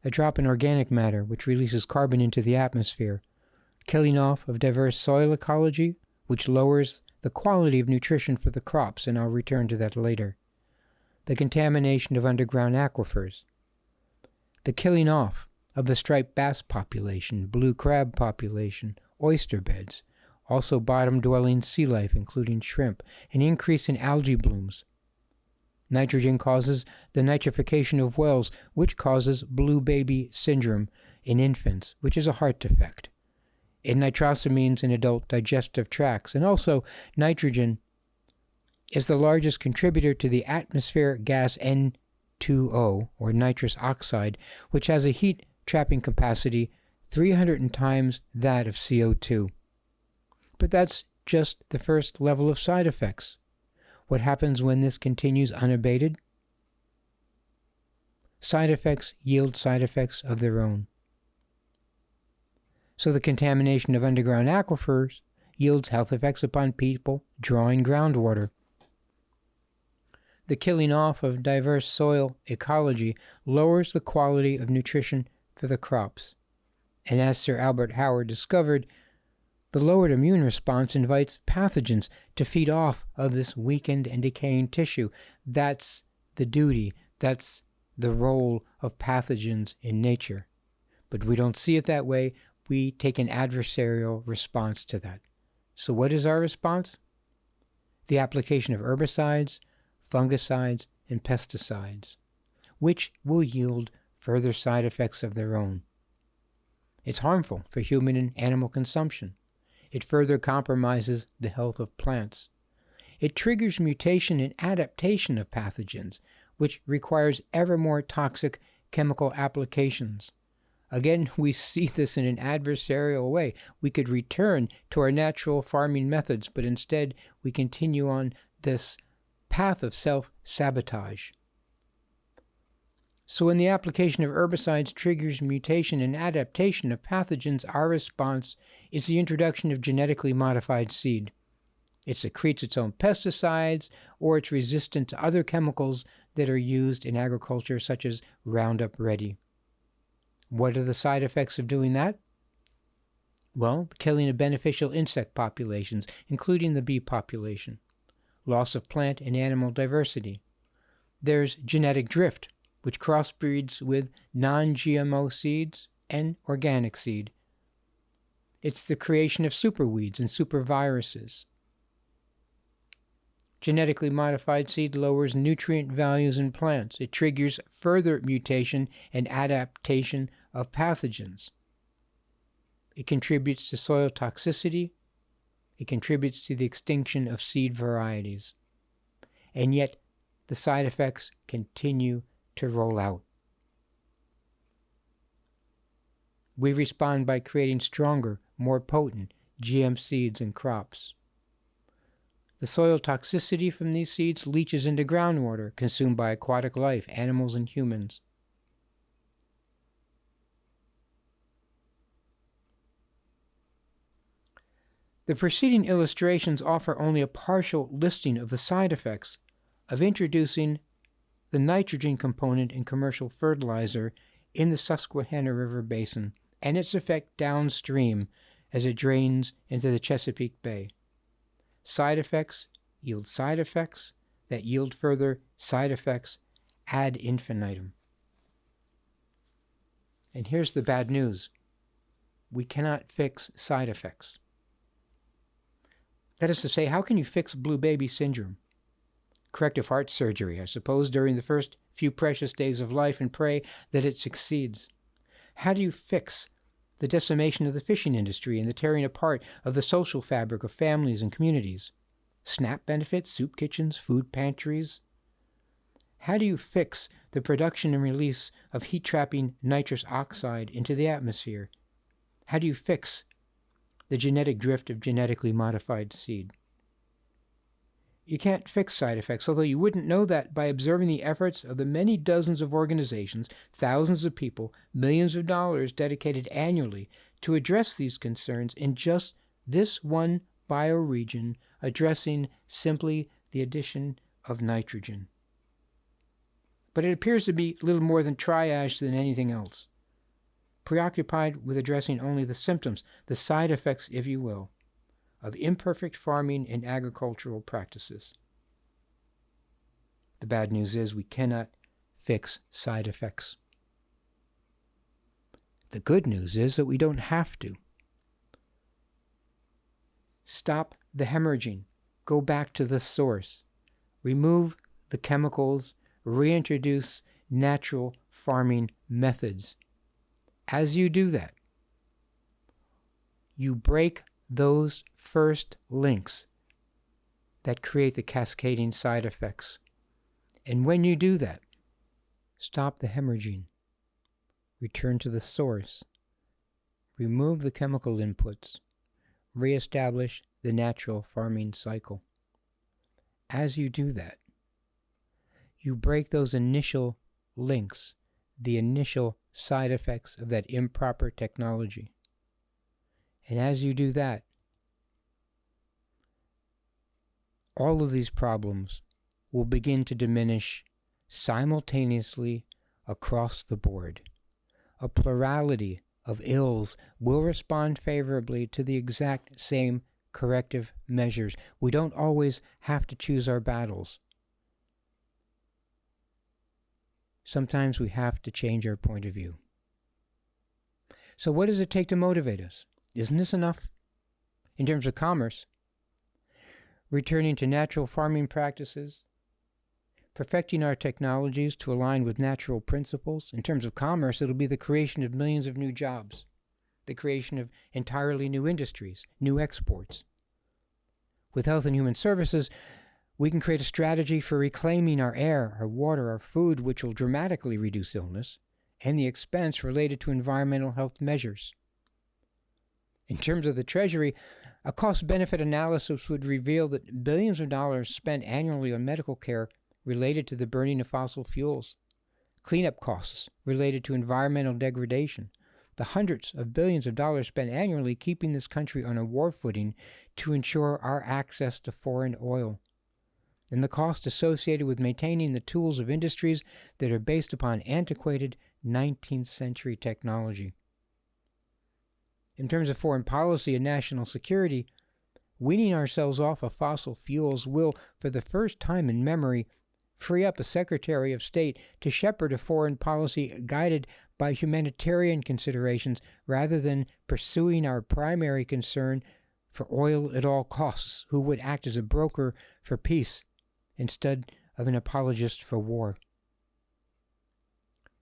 a drop in organic matter, which releases carbon into the atmosphere, killing off of diverse soil ecology, which lowers the quality of nutrition for the crops, and I'll return to that later. The contamination of underground aquifers, the killing off of the striped bass population, blue crab population, oyster beds, also bottom-dwelling sea life, including shrimp, an increase in algae blooms. Nitrogen causes the nitrification of wells, which causes blue baby syndrome in infants, which is a heart defect, and nitrosamines in adult digestive tracts. And also, nitrogen is the largest contributor to the atmospheric gas N2O, or nitrous oxide, which has a heat trapping capacity 300 times that of CO2. But that's just the first level of side effects. What happens when this continues unabated? Side effects yield side effects of their own. So the contamination of underground aquifers yields health effects upon people drawing groundwater. The killing off of diverse soil ecology lowers the quality of nutrition for the crops. And as Sir Albert Howard discovered, the lowered immune response invites pathogens to feed off of this weakened and decaying tissue. That's the duty, that's the role of pathogens in nature. But we don't see it that way. We take an adversarial response to that. So what is our response? The application of herbicides, fungicides, and pesticides, which will yield further side effects of their own. It's harmful for human and animal consumption. It further compromises the health of plants. It triggers mutation and adaptation of pathogens, which requires ever more toxic chemical applications. Again, we see this in an adversarial way. We could return to our natural farming methods, but instead we continue on this path of self-sabotage. So when the application of herbicides triggers mutation and adaptation of pathogens, our response is the introduction of genetically modified seed. It secretes its own pesticides, or it's resistant to other chemicals that are used in agriculture, such as Roundup Ready. What are the side effects of doing that? Well, the killing of beneficial insect populations, including the bee population, loss of plant and animal diversity. There's genetic drift, which crossbreeds with non-GMO seeds and organic seed. It's the creation of superweeds and superviruses. Genetically modified seed lowers nutrient values in plants. It triggers further mutation and adaptation of pathogens. It contributes to soil toxicity. It contributes to the extinction of seed varieties. And yet, the side effects continue to roll out. We respond by creating stronger, more potent GM seeds and crops. The soil toxicity from these seeds leaches into groundwater, consumed by aquatic life, animals, and humans. The preceding illustrations offer only a partial listing of the side effects of introducing the nitrogen component in commercial fertilizer in the Susquehanna River Basin and its effect downstream as it drains into the Chesapeake Bay. Side effects yield side effects that yield further side effects ad infinitum. And here's the bad news. We cannot fix side effects. That is to say, how can you fix blue baby syndrome? Corrective heart surgery, I suppose, during the first few precious days of life, and pray that it succeeds. How do you fix the decimation of the fishing industry and the tearing apart of the social fabric of families and communities? SNAP benefits, soup kitchens, food pantries. How do you fix the production and release of heat-trapping nitrous oxide into the atmosphere? How do you fix the genetic drift of genetically modified seed? You can't fix side effects, although you wouldn't know that by observing the efforts of the many dozens of organizations, thousands of people, millions of dollars dedicated annually to address these concerns in just this one bioregion, addressing simply the addition of nitrogen. But it appears to be little more than triage than anything else, preoccupied with addressing only the symptoms, the side effects, if you will, of imperfect farming and agricultural practices. The bad news is we cannot fix side effects. The good news is that we don't have to. Stop the hemorrhaging. Go back to the source. Remove the chemicals. Reintroduce natural farming methods. As you do that, you break those first links that create the cascading side effects. And when you do that, stop the hemorrhaging. Return to the source. Remove the chemical inputs. Reestablish the natural farming cycle. As you do that, you break those initial links, the initial side effects of that improper technology. And as you do that, all of these problems will begin to diminish simultaneously across the board. A plurality of ills will respond favorably to the exact same corrective measures. We don't always have to choose our battles. Sometimes we have to change our point of view. So what does it take to motivate us? Isn't this enough? In terms of commerce, returning to natural farming practices, perfecting our technologies to align with natural principles. In terms of commerce, it'll be the creation of millions of new jobs, the creation of entirely new industries, new exports. With health and human services, we can create a strategy for reclaiming our air, our water, our food, which will dramatically reduce illness and the expense related to environmental health measures. In terms of the Treasury, a cost-benefit analysis would reveal that billions of dollars spent annually on medical care related to the burning of fossil fuels, cleanup costs related to environmental degradation, the hundreds of billions of dollars spent annually keeping this country on a war footing to ensure our access to foreign oil, and the cost associated with maintaining the tools of industries that are based upon antiquated 19th century technology. In terms of foreign policy and national security, weaning ourselves off of fossil fuels will, for the first time in memory, free up a Secretary of State to shepherd a foreign policy guided by humanitarian considerations rather than pursuing our primary concern for oil at all costs, who would act as a broker for peace instead of an apologist for war.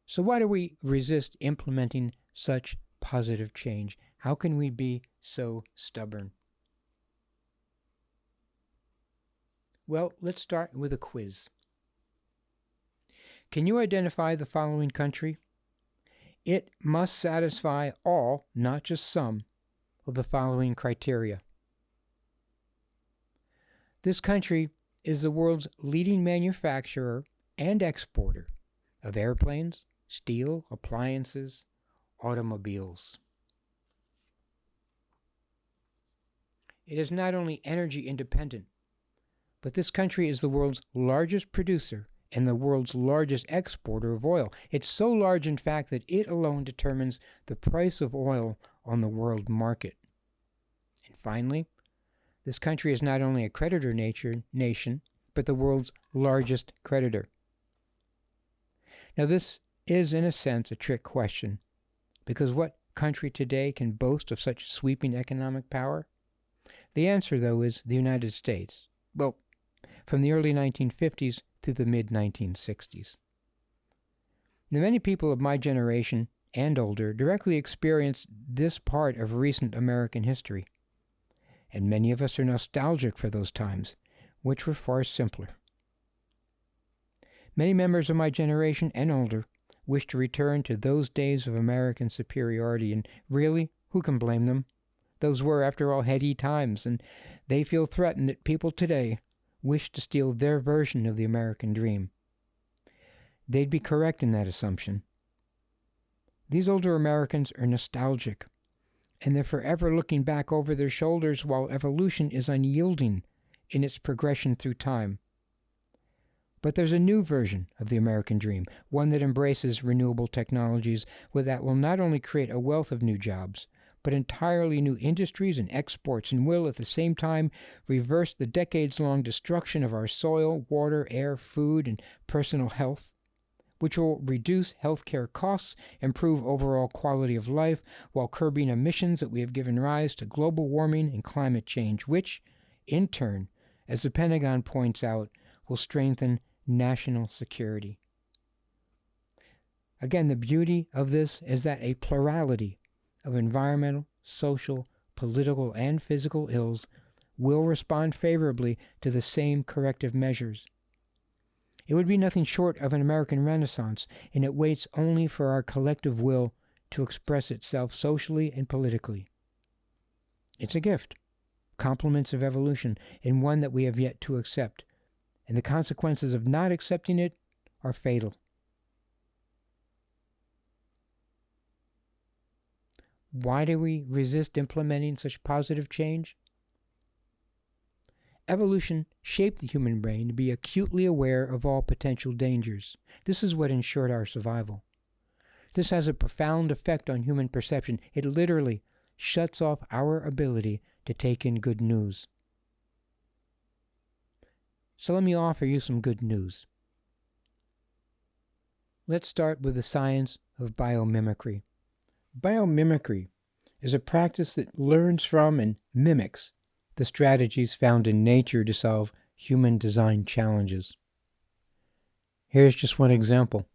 So why do we resist implementing such positive change? How can we be so stubborn? Well, let's start with a quiz. Can you identify the following country? It must satisfy all, not just some, of the following criteria. This country is the world's leading manufacturer and exporter of airplanes, steel, appliances, automobiles. It is not only energy independent, But this country is the world's largest producer and the world's largest exporter of oil. It's so large, in fact, that it alone determines the price of oil on the world market. And finally, this country is not only a creditor nation, but the world's largest creditor. Now, this is, in a sense, a trick question, because what country today can boast of such sweeping economic power? The answer, though, is the United States. Well, from the early 1950s through the mid-1960s. Now, many people of my generation and older directly experienced this part of recent American history, and many of us are nostalgic for those times, which were far simpler. Many members of my generation and older wish to return to those days of American superiority, and really, who can blame them? Those were, after all, heady times, and they feel threatened that people today wish to steal their version of the American dream. They'd be correct in that assumption. These older Americans are nostalgic, and they're forever looking back over their shoulders while evolution is unyielding in its progression through time. But there's a new version of the American dream, one that embraces renewable technologies that will not only create a wealth of new jobs, but entirely new industries and exports, and will at the same time reverse the decades-long destruction of our soil, water, air, food, and personal health, which will reduce healthcare costs, improve overall quality of life, while curbing emissions that we have given rise to global warming and climate change, which, in turn, as the Pentagon points out, will strengthen national security. Again, the beauty of this is that a plurality of environmental, social, political, and physical ills will respond favorably to the same corrective measures. It would be nothing short of an American Renaissance, and it waits only for our collective will to express itself socially and politically. It's a gift, compliments of evolution, and one that we have yet to accept, and the consequences of not accepting it are fatal. Why do we resist implementing such positive change? Evolution shaped the human brain to be acutely aware of all potential dangers. This is what ensured our survival. This has a profound effect on human perception. It literally shuts off our ability to take in good news. So let me offer you some good news. Let's start with the science of biomimicry. Biomimicry is a practice that learns from and mimics the strategies found in nature to solve human-designed challenges. Here's just one example.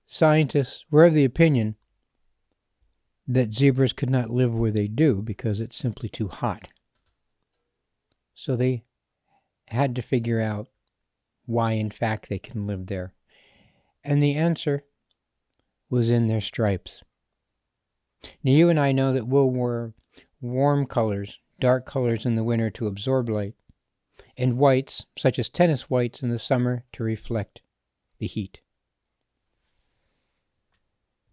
Scientists were of the opinion that zebras could not live where they do because it's simply too hot. So they had to figure out why, in fact, they can live there. And the answer was in their stripes. Now, you and I know that we'll wear warm colors, dark colors in the winter to absorb light, and whites, such as tennis whites, in the summer to reflect the heat.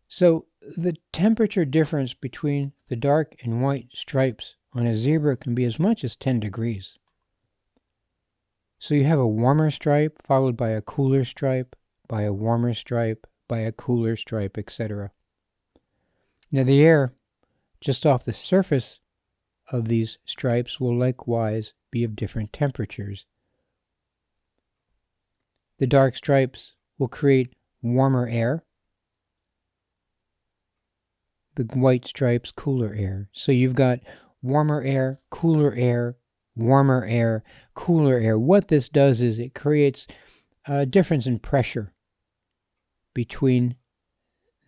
So the temperature difference between the dark and white stripes on a zebra can be as much as 10 degrees. So you have a warmer stripe followed by a cooler stripe, by a warmer stripe, by a cooler stripe, etc. Now the air just off the surface of these stripes will likewise be of different temperatures. The dark stripes will create warmer air. The white stripes, cooler air. So you've got warmer air, cooler air, warmer air, cooler air. What this does is it creates a difference in pressure between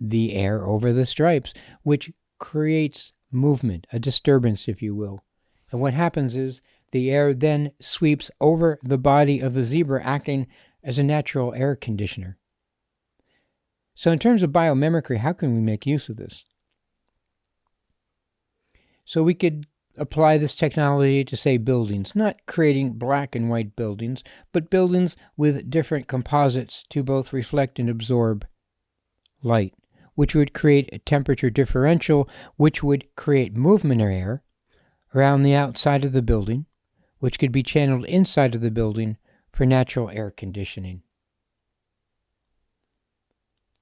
the air over the stripes, which creates movement, a disturbance, if you will. And what happens is the air then sweeps over the body of the zebra, acting as a natural air conditioner. So in terms of biomimicry, how can we make use of this? So we could apply this technology to, say, buildings, not creating black and white buildings, but buildings with different composites to both reflect and absorb light, which would create a temperature differential, which would create movement of air around the outside of the building, which could be channeled inside of the building for natural air conditioning.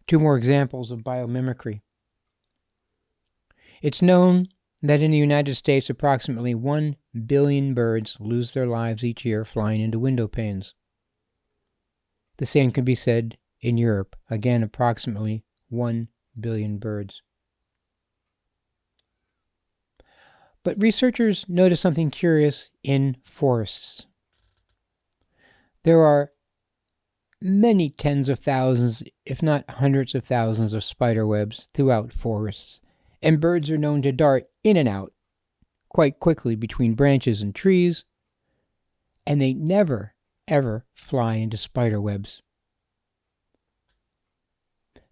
Two more examples of biomimicry. It's known that in the United States, approximately 1 billion birds lose their lives each year flying into window panes. The same can be said in Europe. Again, approximately 1 billion birds. But researchers notice something curious in forests. There are many tens of thousands, if not hundreds of thousands of spider webs throughout forests, and birds are known to dart in and out quite quickly between branches and trees, and they never, ever fly into spider webs.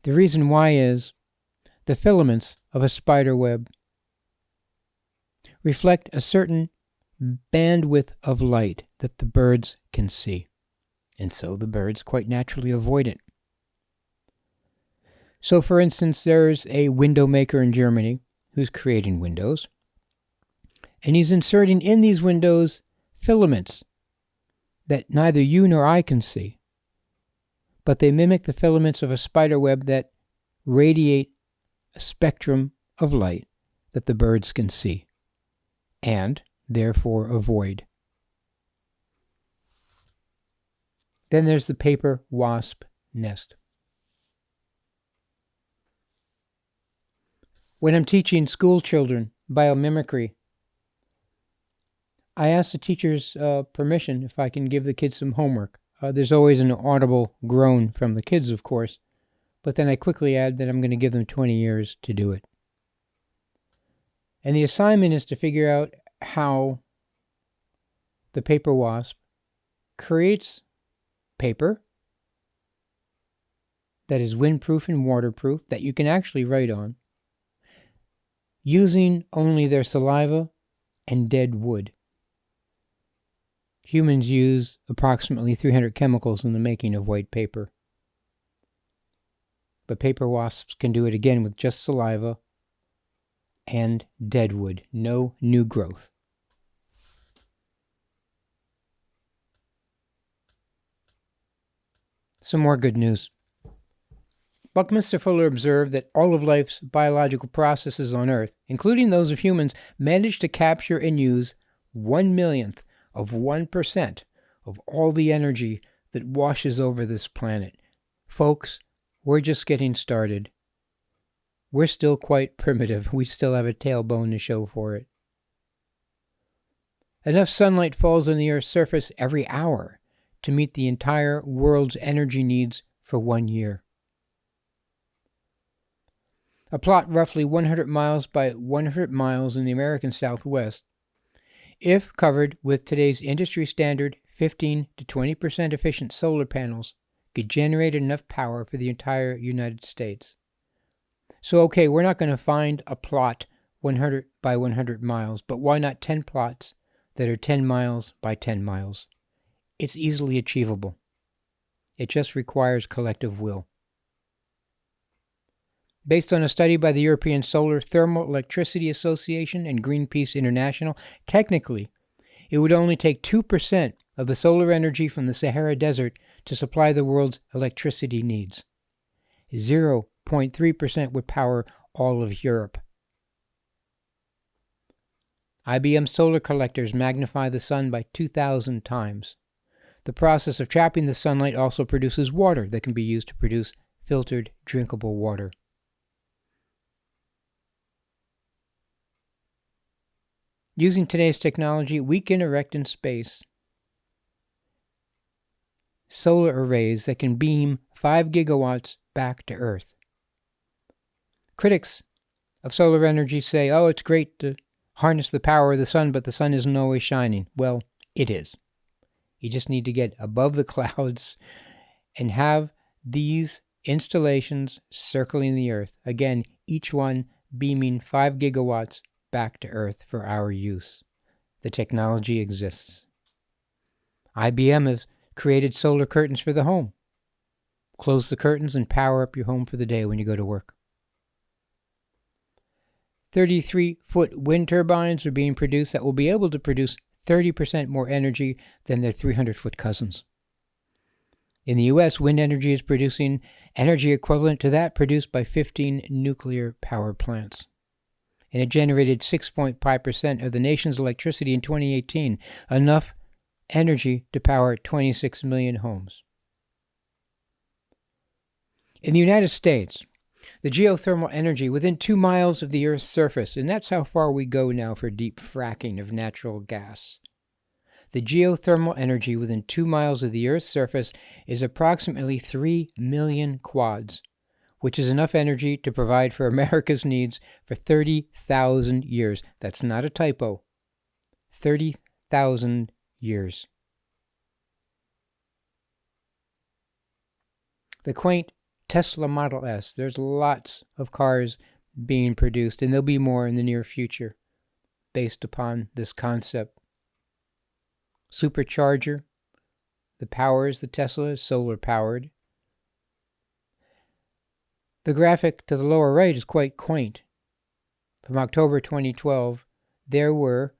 The reason why is the filaments of a spider web reflect a certain bandwidth of light that the birds can see, and so the birds quite naturally avoid it. So, for instance, there's a window maker in Germany who's creating windows, and he's inserting in these windows filaments that neither you nor I can see, but they mimic the filaments of a spider web that radiate a spectrum of light that the birds can see, and therefore avoid. Then there's the paper wasp nest. When I'm teaching school children biomimicry, I ask the teacher's permission if I can give the kids some homework. There's always an audible groan from the kids, of course, but then I quickly add that I'm going to give them 20 years to do it. And the assignment is to figure out how the paper wasp creates paper that is windproof and waterproof that you can actually write on, using only their saliva and dead wood. Humans use approximately 300 chemicals in the making of white paper. But paper wasps can do it again with just saliva and dead wood, no new growth. Some more good news. Buckminster Fuller observed that all of life's biological processes on Earth, including those of humans, manage to capture and use 1/1,000,000th of 1% of all the energy that washes over this planet. Folks, we're just getting started. We're still quite primitive. We still have a tailbone to show for it. Enough sunlight falls on the Earth's surface every hour to meet the entire world's energy needs for 1 year. A plot roughly 100 miles by 100 miles in the American Southwest, if covered with today's industry standard 15 to 20% efficient solar panels, could generate enough power for the entire United States. So, okay, we're not going to find a plot 100 by 100 miles, but why not 10 plots that are 10 miles by 10 miles? It's easily achievable. It just requires collective will. Based on a study by the European Solar Thermal Electricity Association and Greenpeace International, technically, it would only take 2% of the solar energy from the Sahara Desert to supply the world's electricity needs. 0.3% would power all of Europe. IBM solar collectors magnify the sun by 2,000 times. The process of trapping the sunlight also produces water that can be used to produce filtered, drinkable water. Using today's technology, we can erect in space solar arrays that can beam 5 gigawatts back to Earth. Critics of solar energy say, oh, it's great to harness the power of the sun, but the sun isn't always shining. Well, it is. You just need to get above the clouds and have these installations circling the Earth. Again, each one beaming 5 gigawatts back to Earth for our use. The technology exists. IBM has created solar curtains for the home. Close the curtains and power up your home for the day when you go to work. 33-foot wind turbines are being produced that will be able to produce 30% more energy than their 300-foot cousins. In the U.S., wind energy is producing energy equivalent to that produced by 15 nuclear power plants. And it generated 6.5% of the nation's electricity in 2018, enough energy to power 26 million homes. In the United States, the geothermal energy within 2 miles of the Earth's surface, and that's how far we go now for deep fracking of natural gas. The geothermal energy within 2 miles of the Earth's surface is approximately 3 million quads, which is enough energy to provide for America's needs for 30,000 years. That's not a typo. 30,000 years. The quaint Tesla Model S. There's lots of cars being produced, and there'll be more in the near future based upon this concept. Supercharger. The powers the Tesla is solar powered. The graphic to the lower right is quite quaint. From October 2012, there were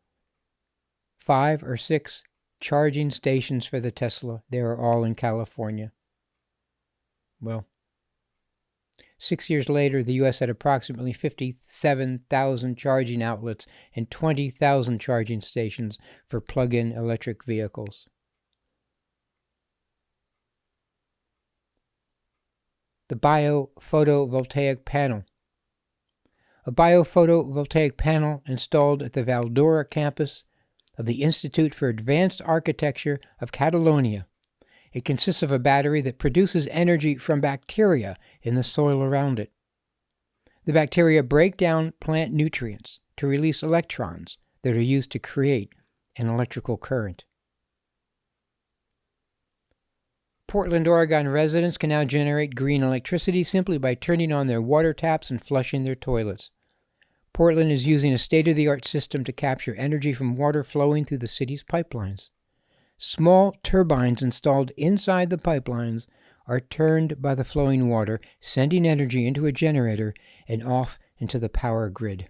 5 or 6 charging stations for the Tesla. They were all in California. Well, 6 years later, the U.S. had approximately 57,000 charging outlets and 20,000 charging stations for plug-in electric vehicles. The biophotovoltaic panel. A biophotovoltaic panel installed at the Valdora campus of the Institute for Advanced Architecture of Catalonia. It consists of a battery that produces energy from bacteria in the soil around it. The bacteria break down plant nutrients to release electrons that are used to create an electrical current. Portland, Oregon residents can now generate green electricity simply by turning on their water taps and flushing their toilets. Portland is using a state-of-the-art system to capture energy from water flowing through the city's pipelines. Small turbines installed inside the pipelines are turned by the flowing water, sending energy into a generator and off into the power grid.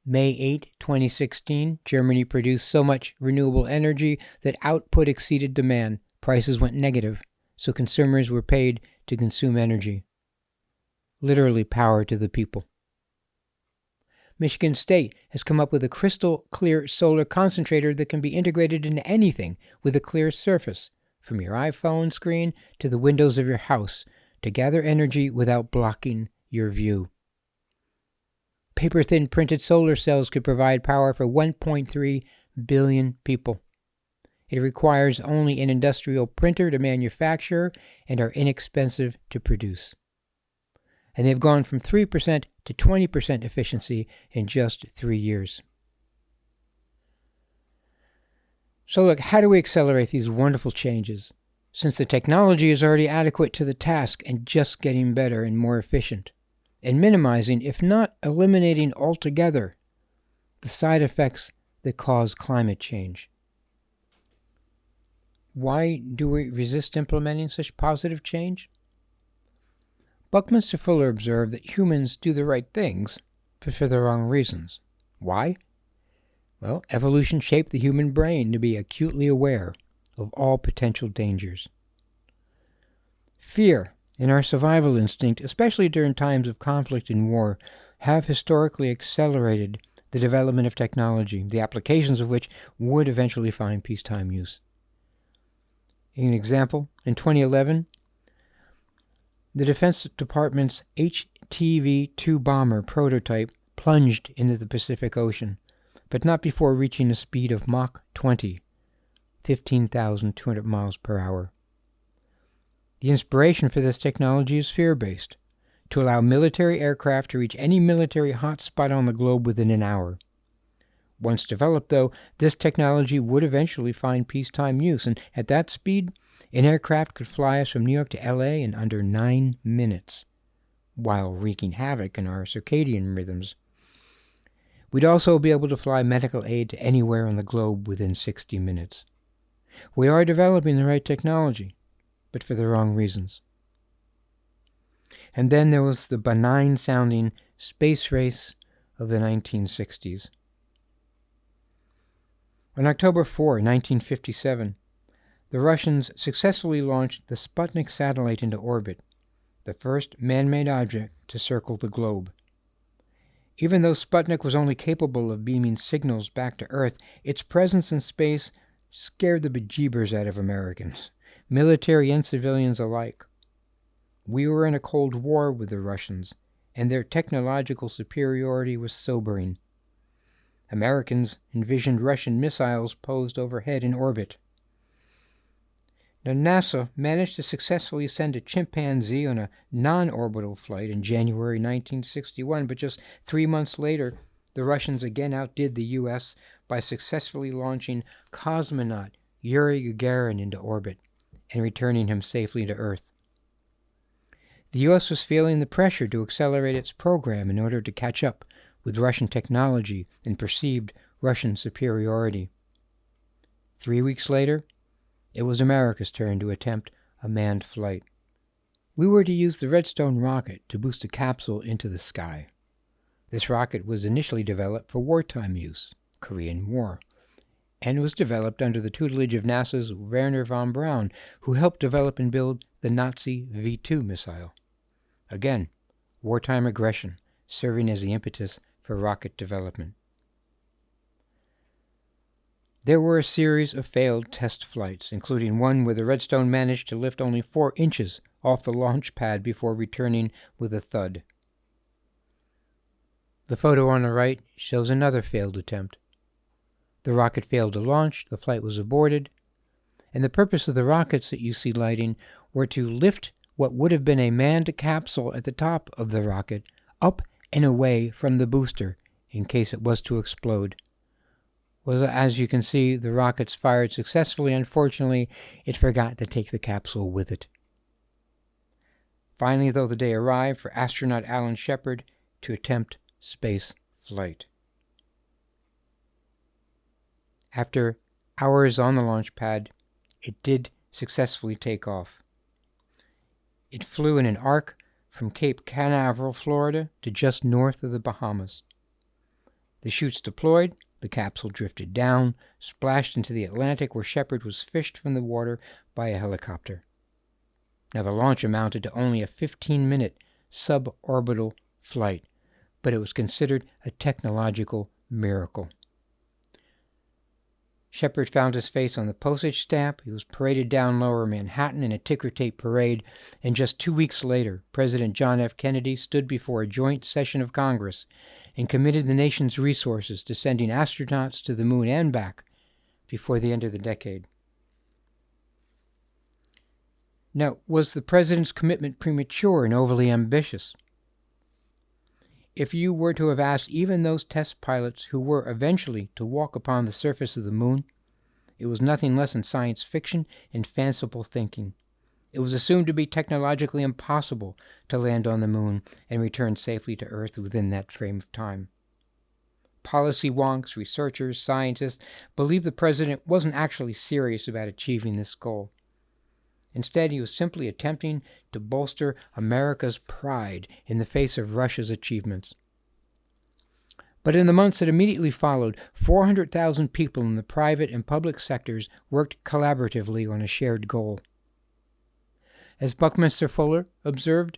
May 8, 2016, Germany produced so much renewable energy that output exceeded demand. Prices went negative, so consumers were paid to consume energy. Literally power to the people. Michigan State has come up with a crystal clear solar concentrator that can be integrated into anything with a clear surface, from your iPhone screen to the windows of your house, to gather energy without blocking your view. Paper-thin printed solar cells could provide power for 1.3 billion people. It requires only an industrial printer to manufacture and are inexpensive to produce. And they've gone from 3% to 20% efficiency in just 3 years. So look, how do we accelerate these wonderful changes, since the technology is already adequate to the task and just getting better and more efficient, and minimizing, if not eliminating altogether, the side effects that cause climate change? Why do we resist implementing such positive change? Buckminster Fuller observed that humans do the right things, but for the wrong reasons. Why? Well, evolution shaped the human brain to be acutely aware of all potential dangers. Fear and our survival instinct, especially during times of conflict and war, have historically accelerated the development of technology, the applications of which would eventually find peacetime use. An example, in 2011, the Defense Department's HTV-2 bomber prototype plunged into the Pacific Ocean, but not before reaching a speed of Mach 20, 15,200 miles per hour. The inspiration for this technology is fear-based, to allow military aircraft to reach any military hotspot on the globe within an hour. Once developed, though, this technology would eventually find peacetime use, and at that speed, an aircraft could fly us from New York to LA in under 9 minutes, while wreaking havoc in our circadian rhythms. We'd also be able to fly medical aid to anywhere on the globe within 60 minutes. We are developing the right technology, but for the wrong reasons. And then there was the benign-sounding space race of the 1960s. On October 4, 1957, the Russians successfully launched the Sputnik satellite into orbit, the first man-made object to circle the globe. Even though Sputnik was only capable of beaming signals back to Earth, its presence in space scared the bejeebers out of Americans, military and civilians alike. We were in a Cold War with the Russians, and their technological superiority was sobering. Americans envisioned Russian missiles posed overhead in orbit. Now, NASA managed to successfully send a chimpanzee on a non-orbital flight in January 1961, but just 3 months later, the Russians again outdid the U.S. by successfully launching cosmonaut Yuri Gagarin into orbit and returning him safely to Earth. The U.S. was feeling the pressure to accelerate its program in order to catch up with Russian technology and perceived Russian superiority. 3 weeks later, it was America's turn to attempt a manned flight. We were to use the Redstone rocket to boost a capsule into the sky. This rocket was initially developed for wartime use, Korean War, and was developed under the tutelage of NASA's Wernher von Braun, who helped develop and build the Nazi V-2 missile. Again, wartime aggression serving as the impetus for rocket development. There were a series of failed test flights, including one where the Redstone managed to lift only 4 inches off the launch pad before returning with a thud. The photo on the right shows another failed attempt. The rocket failed to launch, the flight was aborted, and the purpose of the rockets that you see lighting were to lift what would have been a manned capsule at the top of the rocket up and away from the booster in case it was to explode. Well, as you can see, the rockets fired successfully. Unfortunately, it forgot to take the capsule with it. Finally, though, the day arrived for astronaut Alan Shepard to attempt space flight. After hours on the launch pad, it did successfully take off. It flew in an arc from Cape Canaveral, Florida, to just north of the Bahamas. The chutes deployed, the capsule drifted down, splashed into the Atlantic, where Shepard was fished from the water by a helicopter. Now, the launch amounted to only a 15-minute suborbital flight, but it was considered a technological miracle. Shepard found his face on the postage stamp. He was paraded down Lower Manhattan in a ticker tape parade, and just 2 weeks later, President John F. Kennedy stood before a joint session of Congress and committed the nation's resources to sending astronauts to the moon and back before the end of the decade. Now, was the president's commitment premature and overly ambitious? If you were to have asked even those test pilots who were eventually to walk upon the surface of the moon, it was nothing less than science fiction and fanciful thinking. It was assumed to be technologically impossible to land on the moon and return safely to Earth within that frame of time. Policy wonks, researchers, scientists believed the president wasn't actually serious about achieving this goal. Instead, he was simply attempting to bolster America's pride in the face of Russia's achievements. But in the months that immediately followed, 400,000 people in the private and public sectors worked collaboratively on a shared goal. As Buckminster Fuller observed,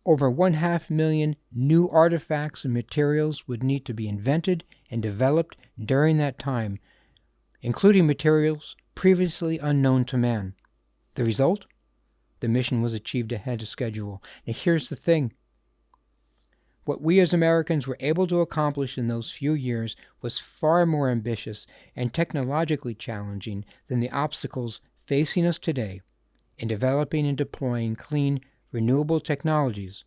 over 500,000 new artifacts and materials would need to be invented and developed during that time, including materials previously unknown to man. The result? The mission was achieved ahead of schedule. Now, here's the thing. What we as Americans were able to accomplish in those few years was far more ambitious and technologically challenging than the obstacles facing us today in developing and deploying clean, renewable technologies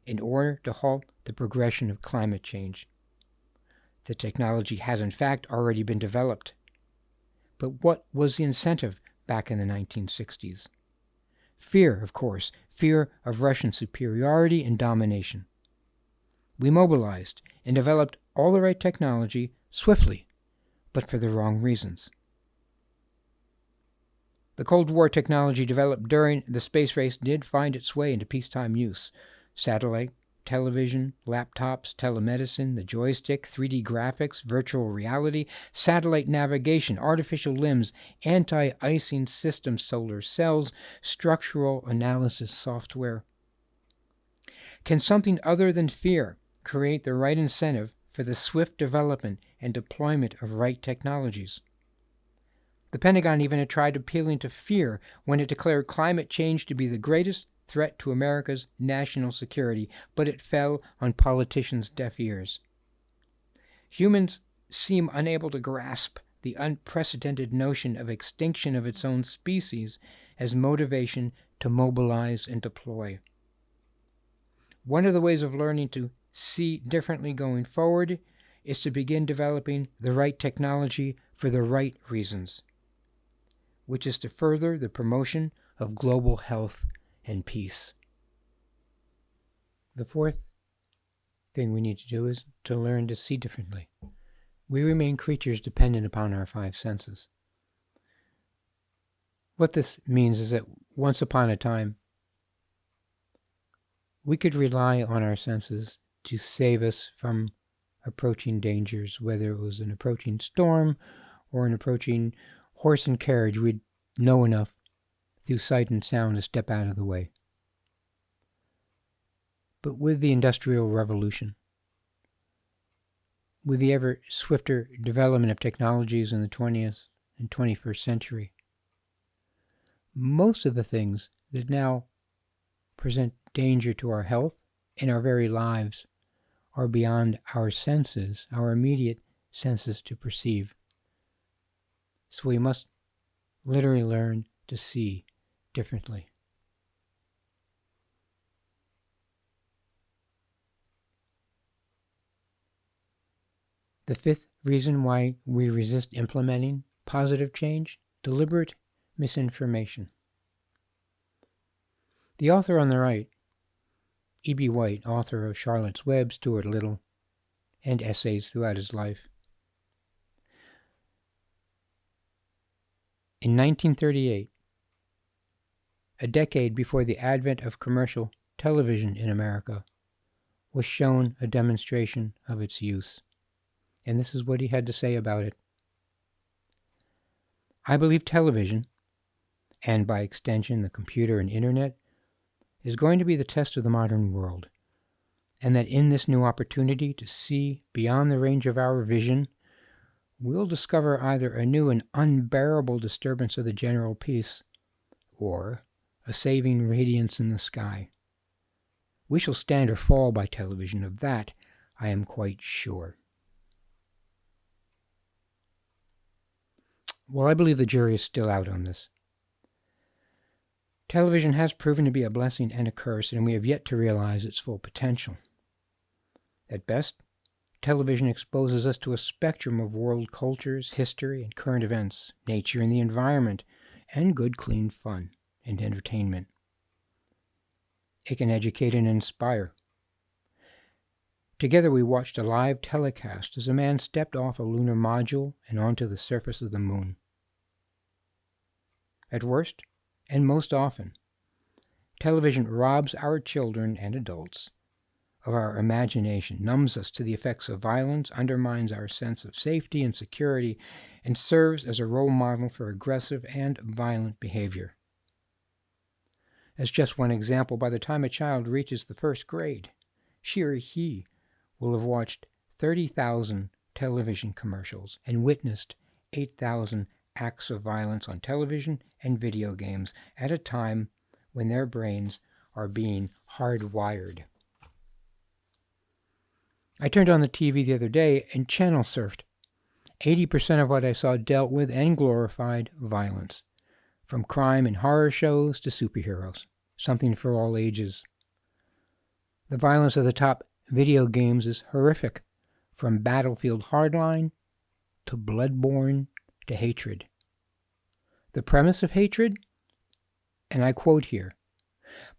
in order to halt the progression of climate change. The technology has, in fact, already been developed. But what was the incentive back in the 1960s? Fear, of course, fear of Russian superiority and domination. We mobilized and developed all the right technology swiftly, but for the wrong reasons. The Cold War technology developed during the space race did find its way into peacetime use. Satellite, television, laptops, telemedicine, the joystick, 3D graphics, virtual reality, satellite navigation, artificial limbs, anti-icing system solar cells, structural analysis software. Can something other than fear create the right incentive for the swift development and deployment of right technologies? The Pentagon even had tried appealing to fear when it declared climate change to be the greatest threat to America's national security, but it fell on politicians' deaf ears. Humans seem unable to grasp the unprecedented notion of extinction of its own species as motivation to mobilize and deploy. One of the ways of learning to see differently going forward is to begin developing the right technology for the right reasons, which is to further the promotion of global health and peace. The fourth thing we need to do is to learn to see differently. We remain creatures dependent upon our five senses. What this means is that once upon a time, we could rely on our senses to save us from approaching dangers, whether it was an approaching storm or an approaching horse and carriage. We'd know enough through sight and sound to step out of the way. But with the Industrial Revolution, with the ever swifter development of technologies in the 20th and 21st century, most of the things that now present danger to our health and our very lives are beyond our senses, our immediate senses to perceive. So we must literally learn to see differently. The fifth reason why we resist implementing positive change: deliberate misinformation. The author on the right, E.B. White, author of Charlotte's Web, Stuart Little, and essays throughout his life. In 1938, a decade before the advent of commercial television in America, was shown a demonstration of its use. And this is what he had to say about it. I believe television, and by extension the computer and internet, is going to be the test of the modern world, and that in this new opportunity to see beyond the range of our vision, we'll discover either a new and unbearable disturbance of the general peace, or a saving radiance in the sky. We shall stand or fall by television, of that I am quite sure. Well, I believe the jury is still out on this. Television has proven to be a blessing and a curse, and we have yet to realize its full potential. At best, television exposes us to a spectrum of world cultures, history, and current events, nature and the environment, and good, clean fun and entertainment. It can educate and inspire. Together we watched a live telecast as a man stepped off a lunar module and onto the surface of the moon. At worst, and most often, television robs our children and adults of our imagination, numbs us to the effects of violence, undermines our sense of safety and security, and serves as a role model for aggressive and violent behavior. As just one example, by the time a child reaches the first grade, she or he will have watched 30,000 television commercials and witnessed 8,000 acts of violence on television and video games at a time when their brains are being hardwired. I turned on the TV the other day and channel surfed. 80% of what I saw dealt with and glorified violence, from crime and horror shows to superheroes, something for all ages. The violence of the top video games is horrific, from Battlefield Hardline to Bloodborne to hatred. The premise of hatred, and I quote here,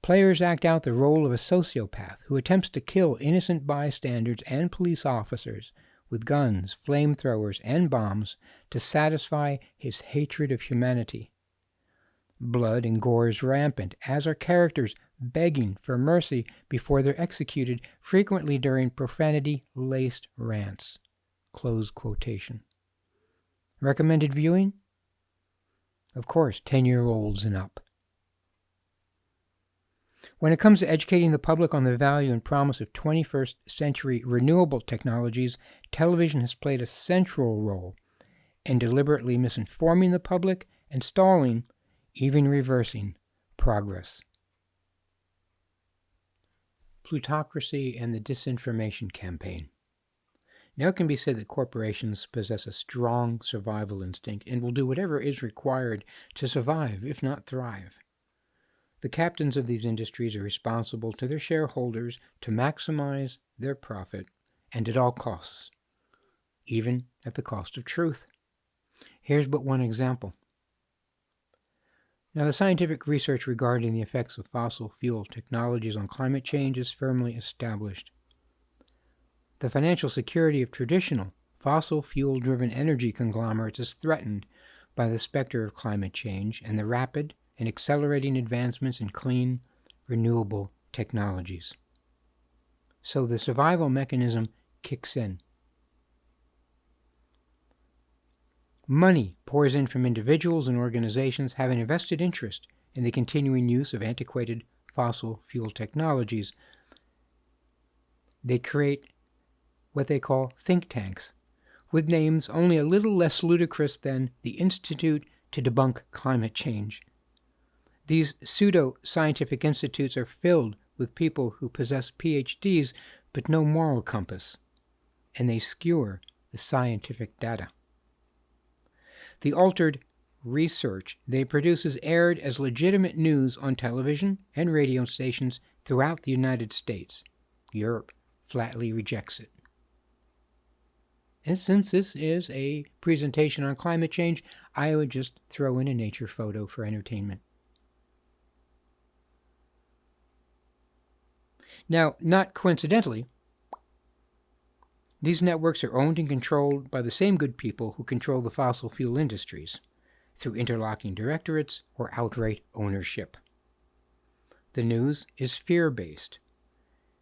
players act out the role of a sociopath who attempts to kill innocent bystanders and police officers with guns, flamethrowers, and bombs to satisfy his hatred of humanity. Blood and gore is rampant, as are characters begging for mercy before they're executed, frequently during profanity-laced rants. Close quotation. Recommended viewing? Of course, 10-year-olds and up. When it comes to educating the public on the value and promise of 21st century renewable technologies, television has played a central role in deliberately misinforming the public and stalling, even reversing, progress. Plutocracy and the disinformation campaign. Now it can be said that corporations possess a strong survival instinct and will do whatever is required to survive, if not thrive. The captains of these industries are responsible to their shareholders to maximize their profit, and at all costs, even at the cost of truth. Here's but one example. Now, the scientific research regarding the effects of fossil fuel technologies on climate change is firmly established. The financial security of traditional fossil fuel-driven energy conglomerates is threatened by the specter of climate change and the rapid and accelerating advancements in clean, renewable technologies. So the survival mechanism kicks in. Money pours in from individuals and organizations having a vested interest in the continuing use of antiquated fossil fuel technologies. They create what they call think tanks, with names only a little less ludicrous than the Institute to Debunk Climate Change. These pseudo-scientific institutes are filled with people who possess PhDs but no moral compass, and they skewer the scientific data. The altered research they produce is aired as legitimate news on television and radio stations throughout the United States. Europe flatly rejects it. And since this is a presentation on climate change, I would just throw in a nature photo for entertainment. Now, not coincidentally, these networks are owned and controlled by the same good people who control the fossil fuel industries, through interlocking directorates or outright ownership. The news is fear-based.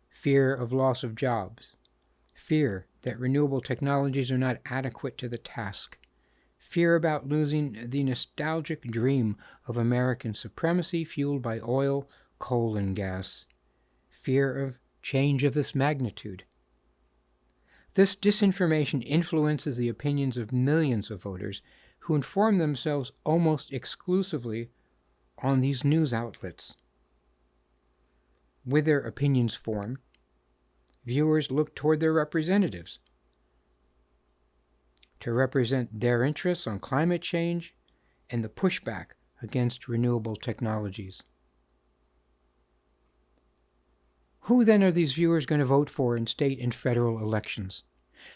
Fear of loss of jobs. Fear that renewable technologies are not adequate to the task. Fear about losing the nostalgic dream of American supremacy fueled by oil, coal, and gas. Fear of change of this magnitude. This disinformation influences the opinions of millions of voters who inform themselves almost exclusively on these news outlets. With their opinions formed, viewers look toward their representatives to represent their interests on climate change and the pushback against renewable technologies. Who then are these viewers going to vote for in state and federal elections?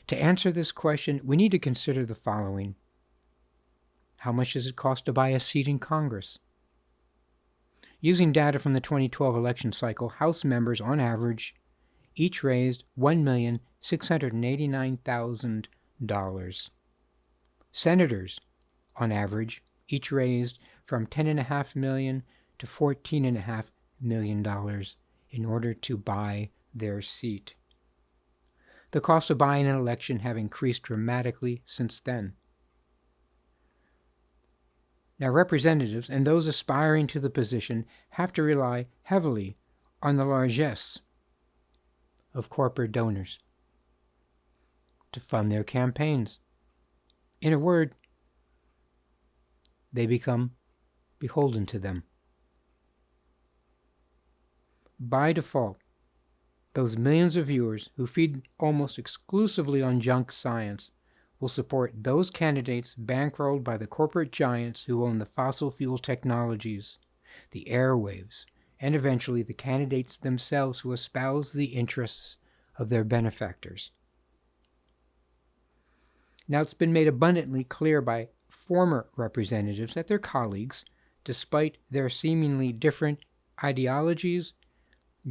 To answer this question, we need to consider the following. How much does it cost to buy a seat in Congress? Using data from the 2012 election cycle, House members, on average, each raised $1,689,000. Senators, on average, each raised from $10.5 million to $14.5 million in order to buy their seat. The cost of buying an election have increased dramatically since then. Now, representatives and those aspiring to the position have to rely heavily on the largesse of corporate donors to fund their campaigns. In a word, they become beholden to them. By default, those millions of viewers who feed almost exclusively on junk science will support those candidates bankrolled by the corporate giants who own the fossil fuel technologies, the airwaves, and eventually the candidates themselves who espouse the interests of their benefactors. Now, it's been made abundantly clear by former representatives that their colleagues, despite their seemingly different ideologies,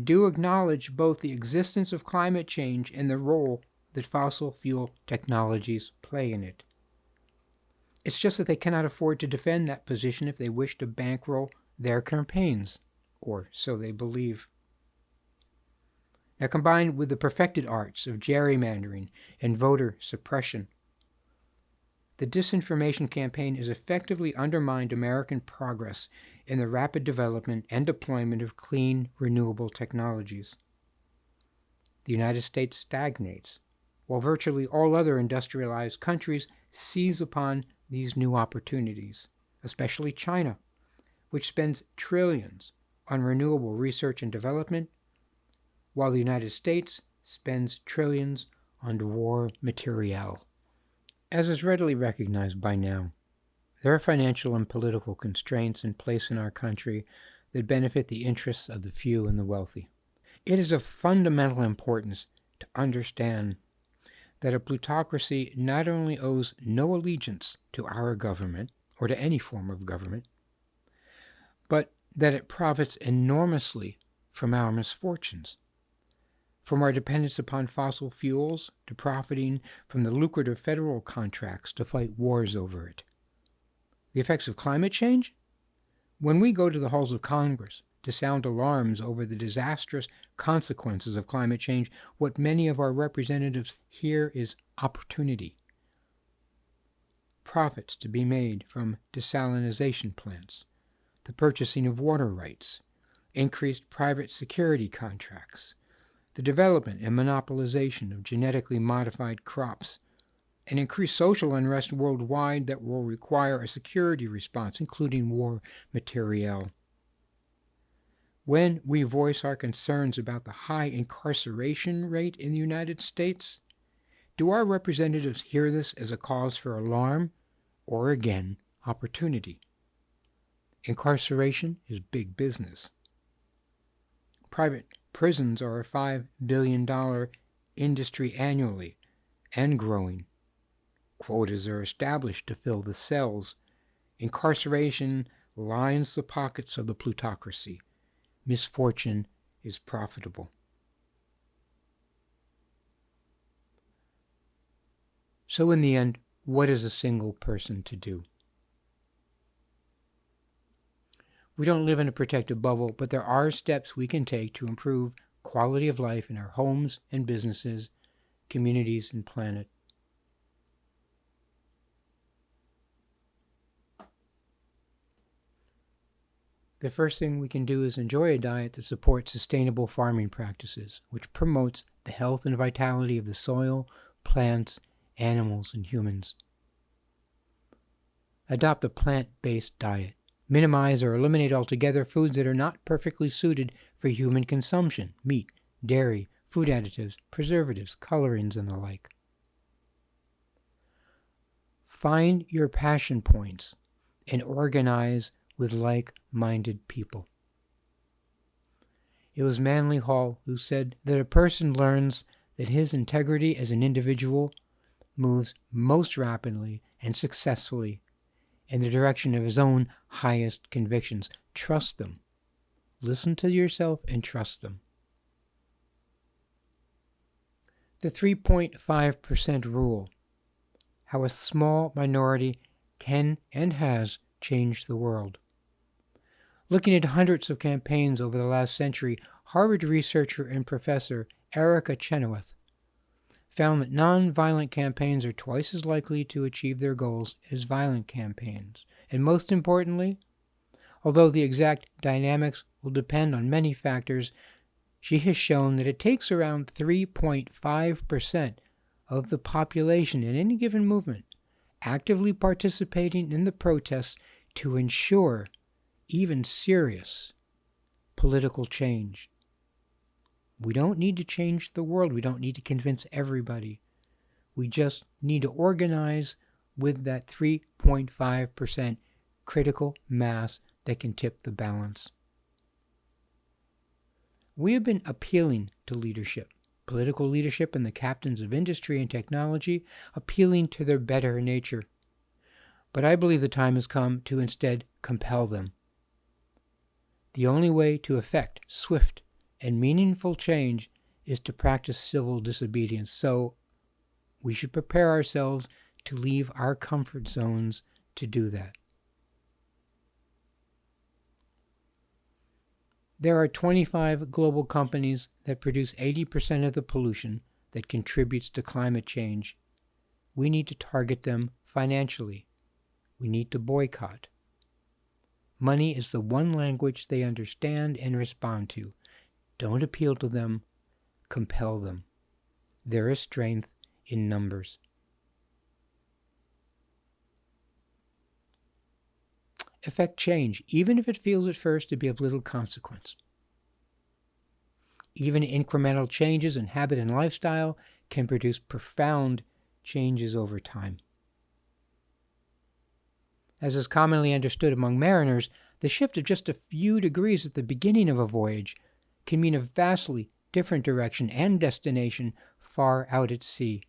do acknowledge both the existence of climate change and the role that fossil fuel technologies play in it. It's just that they cannot afford to defend that position if they wish to bankroll their campaigns, or so they believe. Now, combined with the perfected arts of gerrymandering and voter suppression, the disinformation campaign has effectively undermined American progress in the rapid development and deployment of clean, renewable technologies. The United States stagnates, while virtually all other industrialized countries seize upon these new opportunities, especially China, which spends trillions on renewable research and development, while the United States spends trillions on war materiel. As is readily recognized by now, there are financial and political constraints in place in our country that benefit the interests of the few and the wealthy. It is of fundamental importance to understand that a plutocracy not only owes no allegiance to our government or to any form of government, but that it profits enormously from our misfortunes, from our dependence upon fossil fuels to profiting from the lucrative federal contracts to fight wars over it. The effects of climate change? When we go to the halls of Congress to sound alarms over the disastrous consequences of climate change, what many of our representatives hear is opportunity. Profits to be made from desalination plants, the purchasing of water rights, increased private security contracts, the development and monopolization of genetically modified crops, and increased social unrest worldwide that will require a security response, including war materiel. When we voice our concerns about the high incarceration rate in the United States, do our representatives hear this as a cause for alarm or, again, opportunity? Incarceration is big business. Private prisons are a $5 billion industry annually and growing. Quotas are established to fill the cells. Incarceration lines the pockets of the plutocracy. Misfortune is profitable. So in the end, what is a single person to do? We don't live in a protected bubble, but there are steps we can take to improve quality of life in our homes and businesses, communities, and planet. The first thing we can do is enjoy a diet that supports sustainable farming practices, which promotes the health and vitality of the soil, plants, animals, and humans. Adopt a plant-based diet. Minimize or eliminate altogether foods that are not perfectly suited for human consumption: meat, dairy, food additives, preservatives, colorings, and the like. Find your passion points and organize with like-minded people. It was Manly Hall who said that a person learns that his integrity as an individual moves most rapidly and successfully in the direction of his own highest convictions. Trust them. Listen to yourself and trust them. The 3.5% rule. How a small minority can and has changed the world. Looking at hundreds of campaigns over the last century, Harvard researcher and professor Erica Chenoweth found that nonviolent campaigns are twice as likely to achieve their goals as violent campaigns. And most importantly, although the exact dynamics will depend on many factors, she has shown that it takes around 3.5% of the population in any given movement actively participating in the protests to ensure even serious political change. We don't need to change the world. We don't need to convince everybody. We just need to organize with that 3.5% critical mass that can tip the balance. We have been appealing to leadership, political leadership and the captains of industry and technology, appealing to their better nature. But I believe the time has come to instead compel them. The only way to effect swift and meaningful change is to practice civil disobedience. So we should prepare ourselves to leave our comfort zones to do that. There are 25 global companies that produce 80% of the pollution that contributes to climate change. We need to target them financially. We need to boycott. Money is the one language they understand and respond to. Don't appeal to them, compel them. There is strength in numbers. Effect change, even if it feels at first to be of little consequence. Even incremental changes in habit and lifestyle can produce profound changes over time. As is commonly understood among mariners, the shift of just a few degrees at the beginning of a voyage can mean a vastly different direction and destination far out at sea.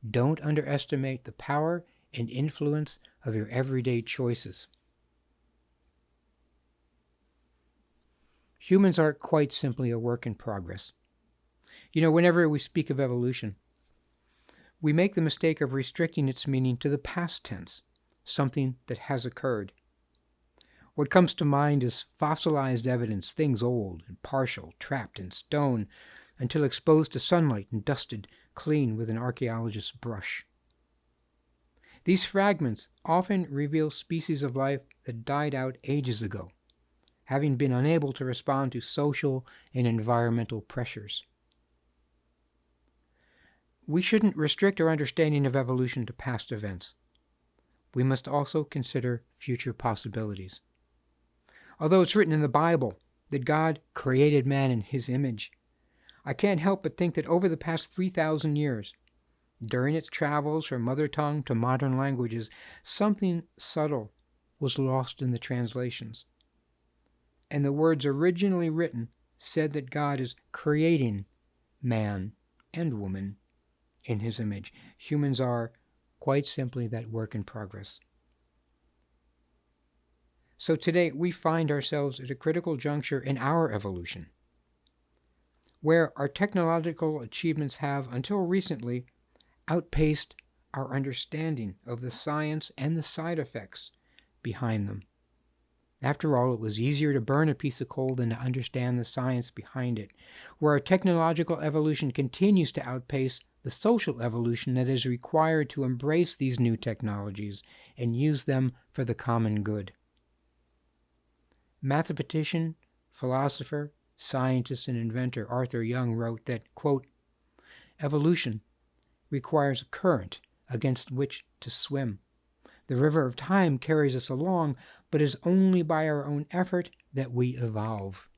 Don't underestimate the power and influence of your everyday choices. Humans are quite simply a work in progress. Whenever we speak of evolution, we make the mistake of restricting its meaning to the past tense, something that has occurred. What comes to mind is fossilized evidence, things old and partial, trapped in stone, until exposed to sunlight and dusted clean with an archaeologist's brush. These fragments often reveal species of life that died out ages ago, having been unable to respond to social and environmental pressures. We shouldn't restrict our understanding of evolution to past events. We must also consider future possibilities. Although it's written in the Bible that God created man in his image, I can't help but think that over the past 3,000 years, during its travels from mother tongue to modern languages, something subtle was lost in the translations. And the words originally written said that God is creating man and woman in his image. Humans are quite simply that work in progress. So today we find ourselves at a critical juncture in our evolution, where our technological achievements have, until recently, outpaced our understanding of the science and the side effects behind them. After all, it was easier to burn a piece of coal than to understand the science behind it, where our technological evolution continues to outpace the social evolution that is required to embrace these new technologies and use them for the common good. Mathematician, philosopher, scientist, and inventor Arthur Young wrote that, quote, "Evolution requires a current against which to swim. The river of time carries us along, but it is only by our own effort that we evolve."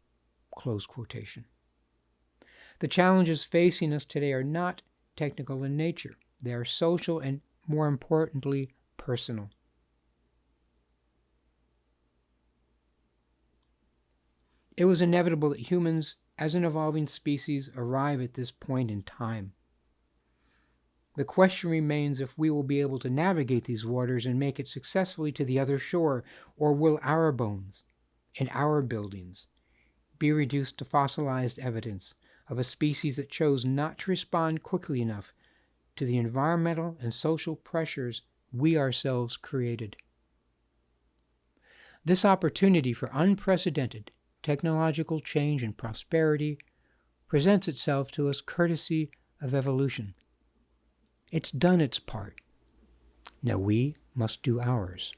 Close quotation. The challenges facing us today are not technical in nature. They are social and, more importantly, personal. It was inevitable that humans, as an evolving species, arrive at this point in time. The question remains if we will be able to navigate these waters and make it successfully to the other shore, or will our bones and our buildings be reduced to fossilized evidence of a species that chose not to respond quickly enough to the environmental and social pressures we ourselves created. This opportunity for unprecedented technological change and prosperity presents itself to us courtesy of evolution. It's done its part. Now we must do ours.